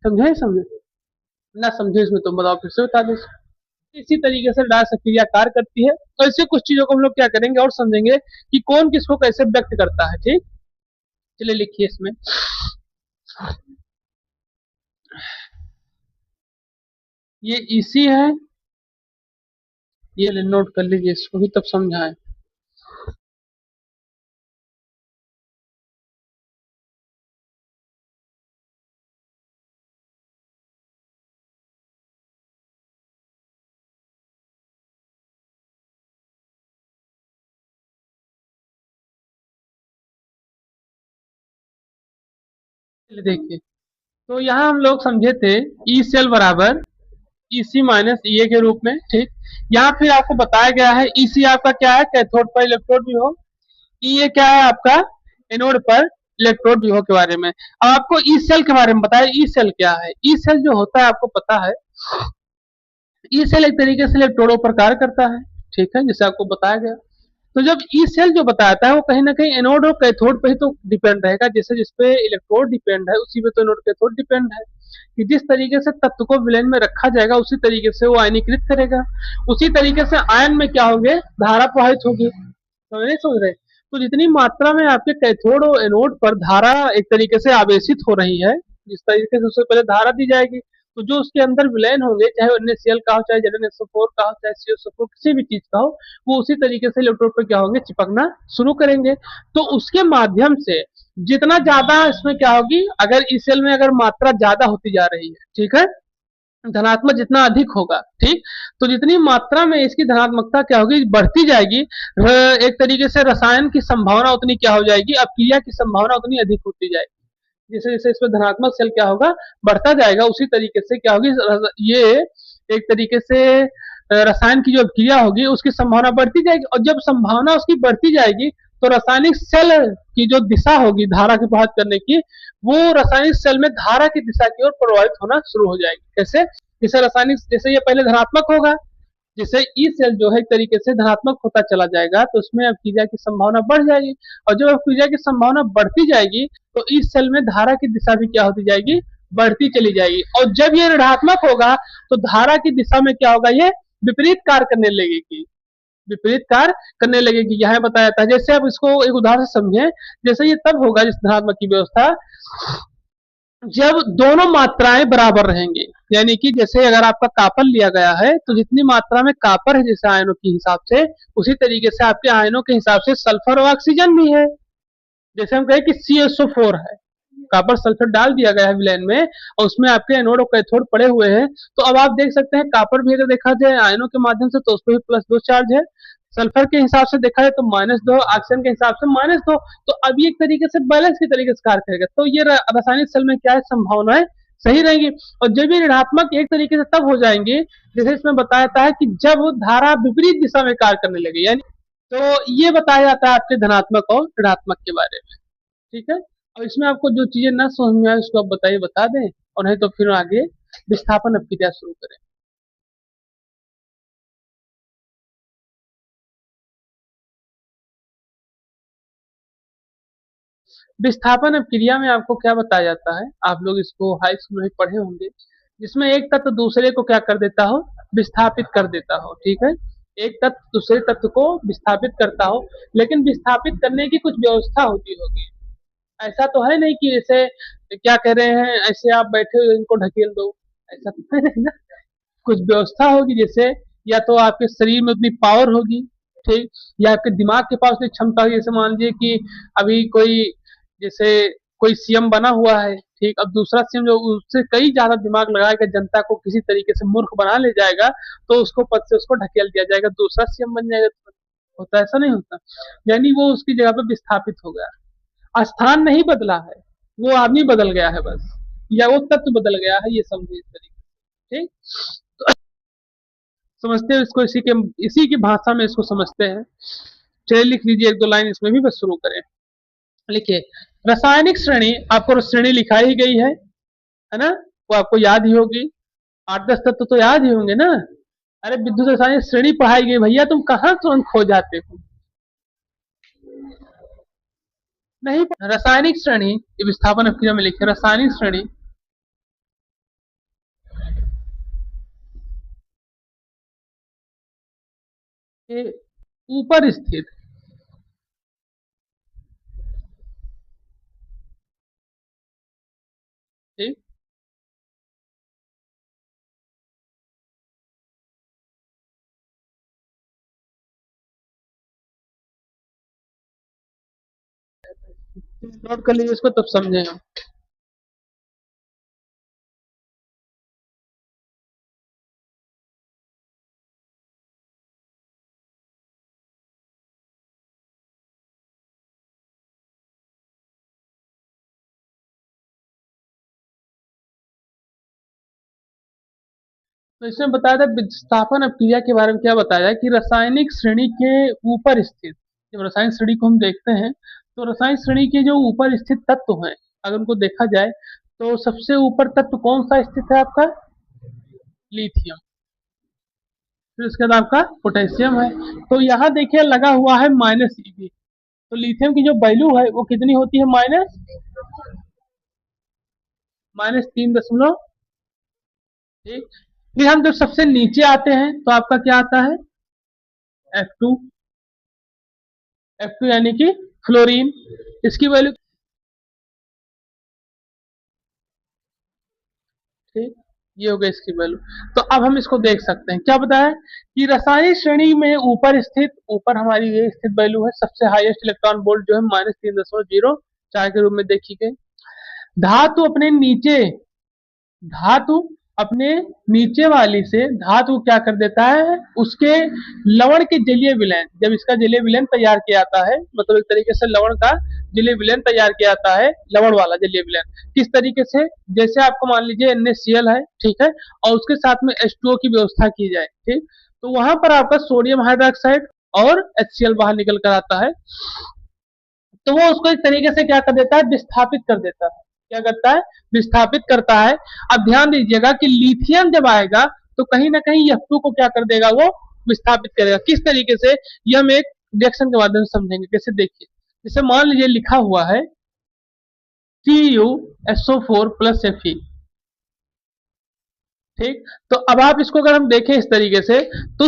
समझे समझे, ना समझे इसमें तुम बताओ, फिर से बता दो। इसी तरीके से रेडाक्स प्रक्रिया कार्य करती है। तो ऐसे कुछ चीजों को हम लोग क्या करेंगे और समझेंगे कि कौन किसको कैसे व्यक्त करता है, ठीक। चलिए लिखिए इसमें, ये इसी है, ये नोट कर लीजिए, इसको भी तब समझाएं। चलिए देखिए, तो यहाँ हम लोग समझे थे ई सेल बराबर ई सी माइनस ई ए के रूप में, ठीक। यहाँ फिर आपको बताया गया है ई सी आपका क्या है, कैथोड पर इलेक्ट्रोड विभव। ई ए क्या है आपका, एनोड पर इलेक्ट्रोड विभव के बारे में। अब आपको ई सेल के बारे में बताया, ई सेल क्या है। ई सेल जो होता है आपको पता है, ई सेल एक तरीके से इलेक्ट्रोडों पर कार्य करता है, ठीक है, जैसे आपको बताया गया। तो जब ई सेल जो बताता है वो कहीं ना कहीं एनोड और कैथोड पे ही तो डिपेंड रहेगा, जैसे जिसपे इलेक्ट्रोड डिपेंड है उसी पे तो एनोड कैथोड डिपेंड है। कि जिस तरीके से तत्व को विलयन में रखा जाएगा उसी तरीके से वो आयनीकृत करेगा, उसी तरीके से आयन में क्या होंगे, धारा प्रवाहित होगी। समझ नहीं समझ रहे। तो जितनी मात्रा में आपके कैथोड और एनोड पर धारा एक तरीके से आवेशित हो रही है, जिस तरीके से उससे पहले धारा दी जाएगी, तो जो उसके अंदर विलयन होंगे, चाहे NaCl का हो, चाहे ZnSO4 का हो, चाहे CSO4 किसी भी चीज का हो, वो उसी तरीके से इलेक्ट्रोड पर क्या होंगे, चिपकना शुरू करेंगे। तो उसके माध्यम से जितना ज्यादा इसमें क्या होगी, अगर इस सेल में अगर मात्रा ज्यादा होती जा रही है, ठीक है, धनात्मक जितना अधिक होगा, ठीक, तो जितनी मात्रा में इसकी धनात्मकता क्या होगी, बढ़ती जाएगी। एक तरीके से रसायन की संभावना उतनी क्या हो जाएगी, अपक्रिया की संभावना उतनी अधिक होती जाएगी। जैसे जैसे इसमें धनात्मक सेल क्या होगा, बढ़ता जाएगा, उसी तरीके से क्या होगी, ये एक तरीके से रसायन की जो क्रिया होगी उसकी संभावना बढ़ती जाएगी, और जब संभावना उसकी बढ़ती जाएगी तो रासायनिक सेल की जो दिशा होगी धारा की प्रभावित करने की, वो रासायनिक सेल में धारा की दिशा की ओर प्रभावित होना शुरू हो जाएगी। कैसे, जैसे रासायनिक, जैसे ये पहले धनात्मक होगा, जैसे ई सेल जो है एक तरीके से धनात्मक होता चला जाएगा तो उसमें अवक्रिया की संभावना बढ़ जाएगी, और जब अवक्रिया की संभावना बढ़ती जाएगी तो इस सेल में धारा की दिशा भी क्या होती जाएगी, बढ़ती चली जाएगी। और जब ये ऋणात्मक होगा तो धारा की दिशा में क्या होगा, ये विपरीत कार्य करने लगेगी, विपरीत कार्य करने लगेगी। यहाँ बताया था, जैसे आप इसको एक उदाहरण से समझें, जैसे ये तब होगा जिस धनात्मक की व्यवस्था, जब दोनों मात्राएं बराबर रहेंगी। यानी कि जैसे अगर आपका कापर लिया गया है तो जितनी मात्रा में कापर है जैसे आयनों के हिसाब से, उसी तरीके से आपके आयनों के हिसाब से सल्फर और ऑक्सीजन भी है। जैसे हम कहें कि CSO4 है, कापर सल्फर डाल दिया गया है विलयन में, और उसमें आपके एनोड और कैथोड पड़े हुए हैं, तो अब आप देख सकते हैं कापर भी अगर देखा जाए आयनों के माध्यम से तो उस पर भी +2 चार्ज है, सल्फर के हिसाब से देखा जाए तो -2, ऑक्सीजन के हिसाब से -2। तो अब ये एक तरीके से बैलेंस की तरीके से कार्य करेगा, तो ये रासायनिक सेल में क्या है, संभावनाएं सही रहेंगी। और जब ये ऋणात्मक एक तरीके से तब हो जाएंगे, जैसे इसमें बताया जाता है कि जब धारा विपरीत दिशा में कार्य करने लगे, यानी तो ये बताया जाता है आपके धनात्मक और ऋणात्मक के बारे में, ठीक है। और इसमें आपको जो चीजें ना समझ में आए उसको आप बताइए, बता दें, और नहीं तो फिर आगे विस्थापन अपक्रिया शुरू करें। विस्थापन अपक्रिया में आपको क्या बताया जाता है, आप लोग इसको हाई स्कूल में पढ़े होंगे, जिसमें एक तत्व दूसरे को क्या कर देता हो, विस्थापित कर देता हो, ठीक है। एक तत्व दूसरे तत्व को विस्थापित करता हो, लेकिन विस्थापित करने की कुछ व्यवस्था होती होगी। ऐसा तो है नहीं कि जैसे क्या कह रहे हैं, ऐसे आप बैठे हो इनको ढकेल दो, ऐसा तो है नहीं ना। कुछ व्यवस्था होगी, जैसे या तो आपके शरीर में उतनी पावर होगी, ठीक, या आपके दिमाग के पास उतनी क्षमता होगी। जैसे मान लीजिए कि अभी कोई, जैसे कोई सीएम बना हुआ है, ठीक, अब दूसरा सीएम जो उससे कई ज्यादा दिमाग लगाएगा, जनता को किसी तरीके से मूर्ख बना ले जाएगा, तो उसको पद से उसको ढकेल दिया जाएगा, दूसरा सीएम बन जाएगा। होता, ऐसा नहीं होता। यानी वो उसकी जगह पे विस्थापित हो गया, स्थान नहीं बदला है, वो आदमी बदल गया है बस, या वो तत्व बदल गया है, ये समझिए इस तरीके से, ठीक। समझते हो इसको, इसी की भाषा में इसको समझते हैं। चलिए लिख लीजिए एक दो लाइन इसमें भी, बस शुरू करें। लिखिए, रासायनिक श्रेणी, आपको श्रेणी लिखाई ही गई है ना, वो आपको याद ही होगी, 8-10 तत्व तो याद ही होंगे ना। अरे विद्युत रासायनिक श्रेणी पढ़ाई गई भैया, तुम कहाँ तुरंत खो जाते हो। नहीं, रासायनिक श्रेणी, ये विस्थापन अपक्रिया में लिखे रासायनिक श्रेणी के ऊपर स्थित, ठीक, नोट कर लीजिए इसको, तब समझे हम। तो इसमें बताया था विस्थापन अपक्रिया के बारे में। क्या बताया कि रासायनिक श्रेणी के ऊपर स्थित, जब रासायनिक श्रेणी को हम देखते हैं तो रासायनिक श्रेणी के जो ऊपर स्थित तत्व हैं, अगर उनको देखा जाए तो सबसे ऊपर तत्व कौन सा स्थित है आपका? लिथियम। फिर उसके बाद आपका पोटेशियम है। तो यहाँ देखिए लगा हुआ है माइनस ईबी, तो लिथियम की जो वैल्यू है वो कितनी होती है? माइनस माइनस 3 दशमलव। ठीक। फिर हम जब सबसे नीचे आते हैं तो आपका क्या आता है? F2। F2 यानी कि फ्लोरीन। इसकी वैल्यू, ठीक, ये हो गई इसकी वैल्यू। तो अब हम इसको देख सकते हैं, क्या बताया कि रासायनिक श्रेणी में ऊपर स्थित, ऊपर हमारी ये स्थित वैल्यू है, सबसे हाईएस्ट इलेक्ट्रॉन वोल्ट जो है -3.04 के रूप में देखी गई। धातु अपने नीचे, धातु अपने नीचे वाली से धातु क्या कर देता है? उसके लवण के जलीय विलयन, जब इसका जलीय विलयन तैयार किया जाता है, मतलब एक तरीके से लवण का जलीय विलयन तैयार किया जाता है, लवण वाला जलीय विलयन किस तरीके से? जैसे आपको मान लीजिए NaCl है, ठीक है, और उसके साथ में H2O की व्यवस्था की जाए, ठीक, तो वहां पर आपका सोडियम हाइड्रोक्साइड और HCl बाहर निकल कर आता है। तो वो उसको एक तरीके से क्या कर देता है? विस्थापित कर देता है। क्या करता है? विस्थापित करता है। अब ध्यान दीजिएगा कि लिथियम जब आएगा तो कहीं ना कहीं F2 को क्या कर देगा? वो विस्थापित करेगा। किस तरीके से? ये हम एक रिएक्शन के माध्यम से समझेंगे। कैसे? देखिए, जैसे मान लीजिए लिखा हुआ है CuSO4 प्लस Fe, ठीक, तो अब आप इसको अगर हम देखें इस तरीके से, तो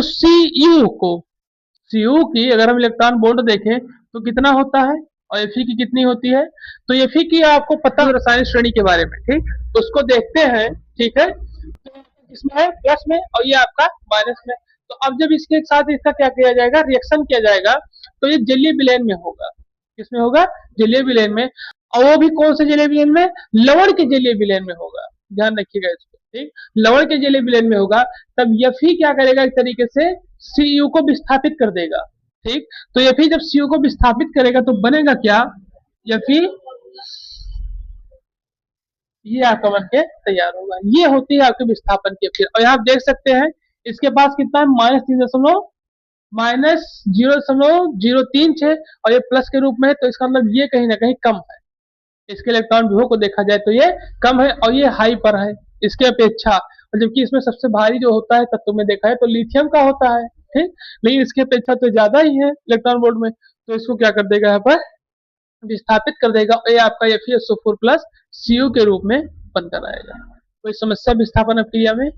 Cu की अगर हम इलेक्ट्रॉन बोल्ट देखें तो कितना होता है और Fe की कितनी होती है? तो Fe की आपको पता है रासायनिक श्रेणी के बारे में, ठीक, तो उसको देखते हैं, ठीक है, तो इसमें है प्लस में और ये आपका माइनस में। तो अब जब इसके साथ इसका क्या किया जाएगा? रिएक्शन किया जाएगा, तो ये जलीय विलयन में होगा। किसमें होगा? जलीय विलयन में। और वो भी कौन से जलीय विलयन में? लवण के जलीय विलयन में होगा। ध्यान रखिएगा इसको, ठीक, लवण के जलीय विलयन में होगा। तब Fe क्या करेगा? एक तरीके से Cu को विस्थापित कर देगा, ठीक, तो Fe जब Cu को विस्थापित करेगा तो बनेगा क्या? Fe ये आपका बन के तैयार होगा। ये होती है आपके विस्थापन की अफेयर। और यहाँ आप देख सकते हैं इसके पास कितना है? -0.036 और ये प्लस के रूप में है, तो इसका मतलब ये कहीं ना कहीं कम है। इसके इलेक्ट्रॉन विभव को देखा जाए तो ये कम है और ये हाई पर है इसके अपेक्षा। और जबकि इसमें सबसे भारी जो होता है तत्व में देखा है तो लिथियम का होता है, ठीक, लेकिन इसके अपेक्षा तो ज्यादा ही है इलेक्ट्रॉन वोल्ट में। तो इसको क्या कर देगा? यहाँ पर विस्थापित कर देगा और ये आपका FeSO4 प्लस Cu के रूप में बनकर आएगा। कोई समस्या विस्थापन अपक्रिया में?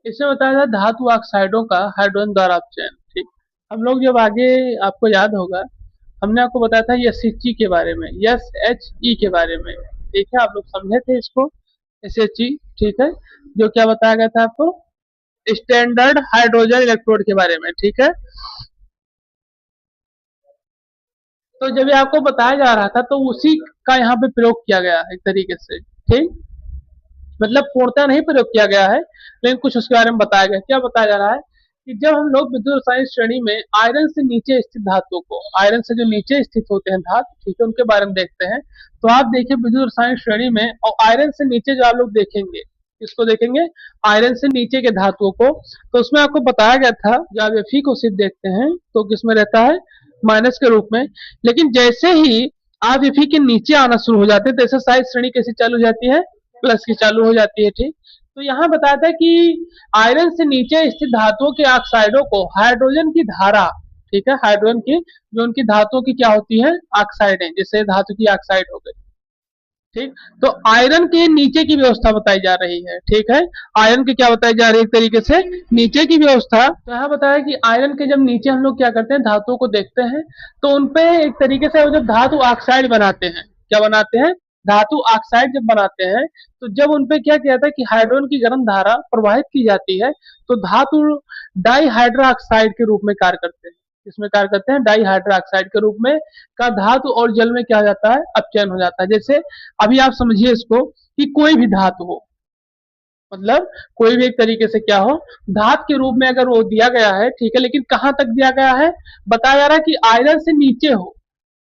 इसमें बताया था धातु ऑक्साइडों का हाइड्रोजन द्वारा अपचयन, ठीक, हम लोग जब आगे, आपको याद होगा हमने आपको बताया था SHE के बारे में, SHE के बारे में, ठीक है, आप लोग समझे थे इसको, SHE, ठीक है, जो क्या बताया गया था आपको? स्टैंडर्ड हाइड्रोजन इलेक्ट्रोड के बारे में, ठीक है। तो जब ये आपको बताया जा रहा था तो उसी का यहाँ पे प्रयोग किया गया है एक तरीके से, ठीक, मतलब पूर्णतः नहीं प्रयोग किया गया है लेकिन कुछ उसके बारे में बताया गया। क्या बताया जा रहा है कि जब हम लोग विद्युत रसायन श्रेणी में आयरन से नीचे स्थित धातुओं को, आयरन से जो नीचे स्थित होते हैं धातु, ठीक है, उनके बारे में देखते हैं, तो आप देखिए विद्युत रसायन श्रेणी में और आयरन से नीचे जो आप लोग देखेंगे, किसको देखेंगे? आयरन से नीचे के धातुओं को, तो उसमें आपको बताया गया था जब आप Fe को सिर्फ देखते हैं तो किसमें रहता है? माइनस के रूप में। लेकिन जैसे ही आप Fe के नीचे आना शुरू हो जाते हैं तो ऐसे सारी श्रेणी कैसी चालू हो जाती है? प्लस की चालू हो जाती है, ठीक। तो यहाँ बताया था कि आयरन से नीचे स्थित धातुओं के ऑक्साइडों को हाइड्रोजन की धारा, ठीक है, हाइड्रोजन की जो उनकी धातुओं की क्या होती है? ऑक्साइड है, जैसे धातु की ऑक्साइड हो गई, ठीक, तो आयरन के नीचे की व्यवस्था बताई जा रही है, ठीक है, आयरन की क्या बताई जा रही है? एक तरीके से नीचे की व्यवस्था। तो यहाँ बताया कि आयरन के जब नीचे हम लोग क्या करते हैं? धातुओं को देखते हैं तो उनपे एक तरीके से जब धातु ऑक्साइड बनाते हैं, क्या बनाते हैं? धातु ऑक्साइड जब बनाते हैं तो जब उनपे क्या किया जाता है कि हाइड्रोजन की गर्म धारा प्रवाहित की जाती है तो धातु डाइहाइड्रोक्साइड के रूप में कार्य करते हैं। इसमें कार्य करते हैं डाइहाइड्रोक्साइड के रूप में का धातु और जल में क्या हो जाता है? अपचयन हो जाता है। जैसे अभी आप समझिए इसको कि कोई भी धातु हो, मतलब कोई भी एक तरीके से क्या हो, धातु के रूप में अगर वो दिया गया है, ठीक है, लेकिन कहाँ तक दिया गया है, बताया जा रहा है कि आयरन से नीचे हो,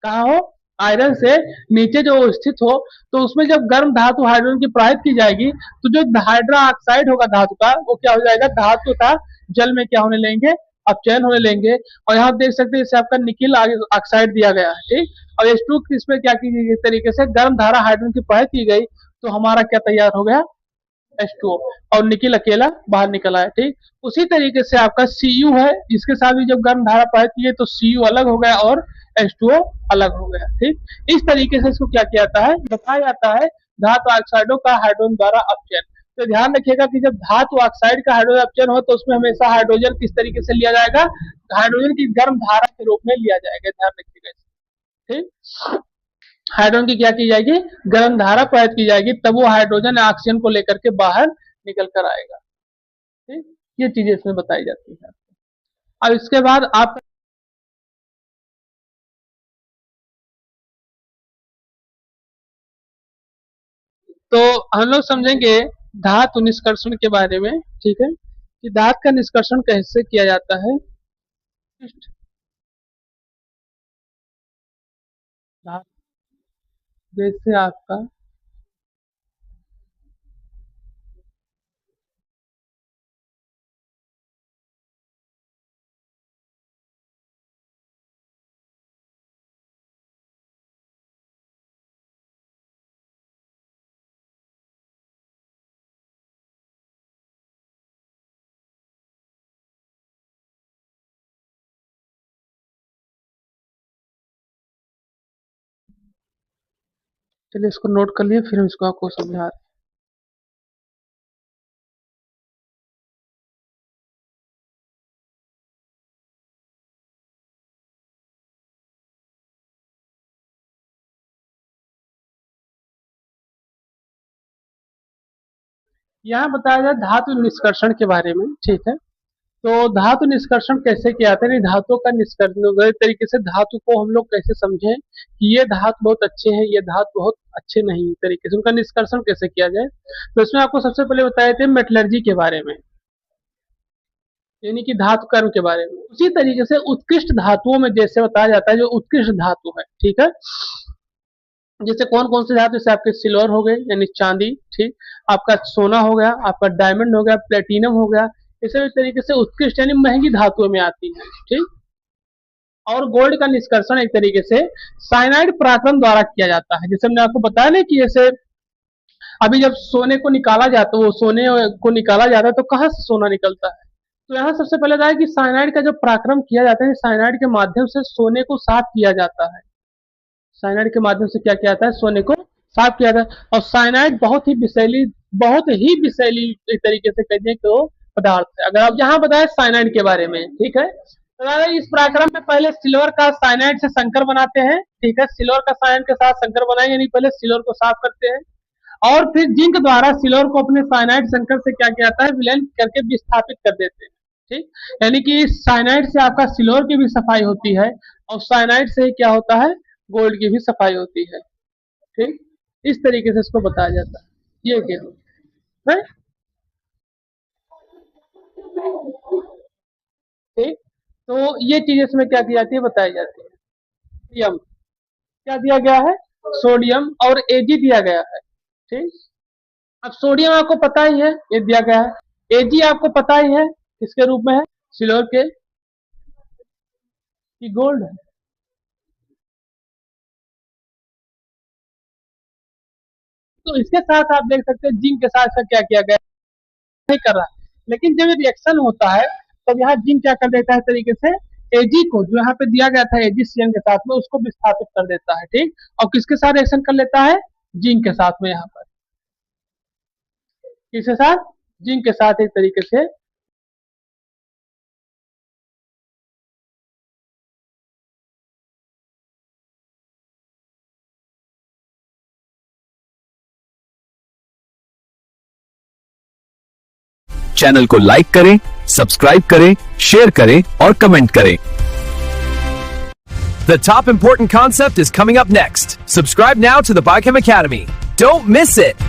कहाँ हो, आयरन से नीचे जो स्थित हो, तो उसमें जब गर्म धातु हाइड्रोजन की प्रवाहित की जाएगी, तो जो हाइड्रा ऑक्साइड होगा धातु का, वो क्या हो जाएगा, धातु था जल में क्या होने लेंगे, अपचयन होने लेंगे। और यहाँ देख सकते हैं इसे आपका निकिल ऑक्साइड दिया गया है, ठीक। और H2 इसमें क्या की गई, इस तरीके से गर्म धारा हाइड्रोजन की प्रवाहित की गई, तो हमारा क्या तैयार हो गया, H2O, और निकिल अकेला बाहर निकला है, ठीक। उसी तरीके से आपका Cu है, इसके साथ भी जब गर्म धारा प्रवाहित की गई तो Cu अलग हो गया और H2O अलग हो गया, ठीक। इस तरीके से इसको क्या किया जाता है, बताया जाता है धातु ऑक्साइडों का हाइड्रोजन द्वारा अपचयन। तो ध्यान रखिएगा कि जब धातु ऑक्साइड का हाइड्रोजन अपचयन हो तो उसमें हमेशा हाइड्रोजन किस तरीके से लिया जाएगा, हाइड्रोजन की गर्म धारा के रूप में लिया जाएगा, ध्यान रखिएगा, ठीक। हाइड्रोजन की क्या की जाएगी, गर्म धारा प्रवाहित की जाएगी, तब वो हाइड्रोजन ऑक्सीजन को लेकर के बाहर निकल कर आएगा, ठीक। ये चीजें इसमें बताई जाती है। अब इसके बाद आप तो हम लोग समझेंगे धातु निष्कर्षण के बारे में, ठीक है, कि धातु का निष्कर्षण कैसे किया जाता है। धातु जैसे आपका चलिए इसको नोट कर लिए, फिर हम इसको आपको समझा रहे हैं। यहाँ बताया जाए धातु निष्कर्षण के बारे में, ठीक है। तो धातु निष्कर्षण कैसे किया जाता है, धातुओं का निष्कर्षण एक तरीके से धातु को हम लोग कैसे समझें कि ये धातु बहुत अच्छे हैं, ये धातु बहुत अच्छे नहीं, तरीके से उनका निष्कर्षण कैसे किया जाए। तो इसमें आपको सबसे पहले बताए थे मेटलर्जी के बारे में, यानी कि धातु कर्म के बारे में। उसी तरीके से उत्कृष्ट धातुओं में जैसे बताया जाता है जो उत्कृष्ट धातु है, ठीक है, जैसे कौन कौन से धातु, जैसे आपके सिल्वर हो गए यानी चांदी, ठीक, आपका सोना हो गया, आपका डायमंड हो गया, प्लेटिनम हो गया, इसे इस तरीके से उत्कृष्ट यानी महंगी धातुओं में आती है, ठीक। और गोल्ड का निष्कर्षण एक तरीके से साइनाइड पराक्रम द्वारा किया जाता है। जैसे हमने आपको बताया ना कि जैसे अभी जब सोने को निकाला जाता है, वो सोने को निकाला जाता है तो कहाँ से सोना निकलता है, तो यहाँ सबसे पहले था कि साइनाइड का जो पराक्रम किया जाता है, साइनाइड के माध्यम से सोने को साफ किया जाता है, साइनाइड के माध्यम से क्या किया जाता है, सोने को साफ किया जाता है। और साइनाइड बहुत ही विषैली एक तरीके से कहते हैं तो पदार्थ है। अगर आप यहाँ बताएं साइनाइड के बारे में, ठीक है, तो इस पराक्रम में पहले सिल्वर का साइनाइड से संकर बनाते हैं, ठीक है, सिल्वर का साइनाइड के साथ संकर बनाएंगे, यानी पहले सिल्वर को साफ करते हैं और फिर जिंक द्वारा सिल्वर को अपने साइनाइड संकर से क्या किया जाता है, विलयन करके विस्थापित कर देते हैं, ठीक। यानी कि साइनाइड से आपका सिल्वर की भी सफाई होती है और साइनाइड से क्या होता है, गोल्ड की भी सफाई होती है, ठीक। इस तरीके से इसको बताया जाता है, ये क्या है, ठीक। तो ये चीज इसमें क्या की जाती है, बताई जाती है। सोडियम क्या दिया गया है, सोडियम और एजी दिया गया है, ठीक। अब सोडियम आपको पता ही है, ये दिया गया है, एजी आपको पता ही है किसके रूप में है, सिल्वर के कि गोल्ड है। तो इसके साथ आप देख सकते हैं जिंक के साथ इसका क्या किया गया, नहीं कर रहा, लेकिन जब रिएक्शन होता है तब यहाँ जिंक क्या कर देता है तरीके से, एजी को जो यहाँ पे दिया गया था एजीसीएन के साथ में उसको विस्थापित कर देता है, ठीक। और किसके साथ रिएक्शन कर लेता है, जिंक के साथ में, यहाँ पर किसके साथ, जिंक के साथ एक तरीके से। चैनल को लाइक करें, सब्सक्राइब करें, शेयर करें और कमेंट करें। The top important concept is coming up next. Subscribe now to the Biochem Academy. Don't miss it.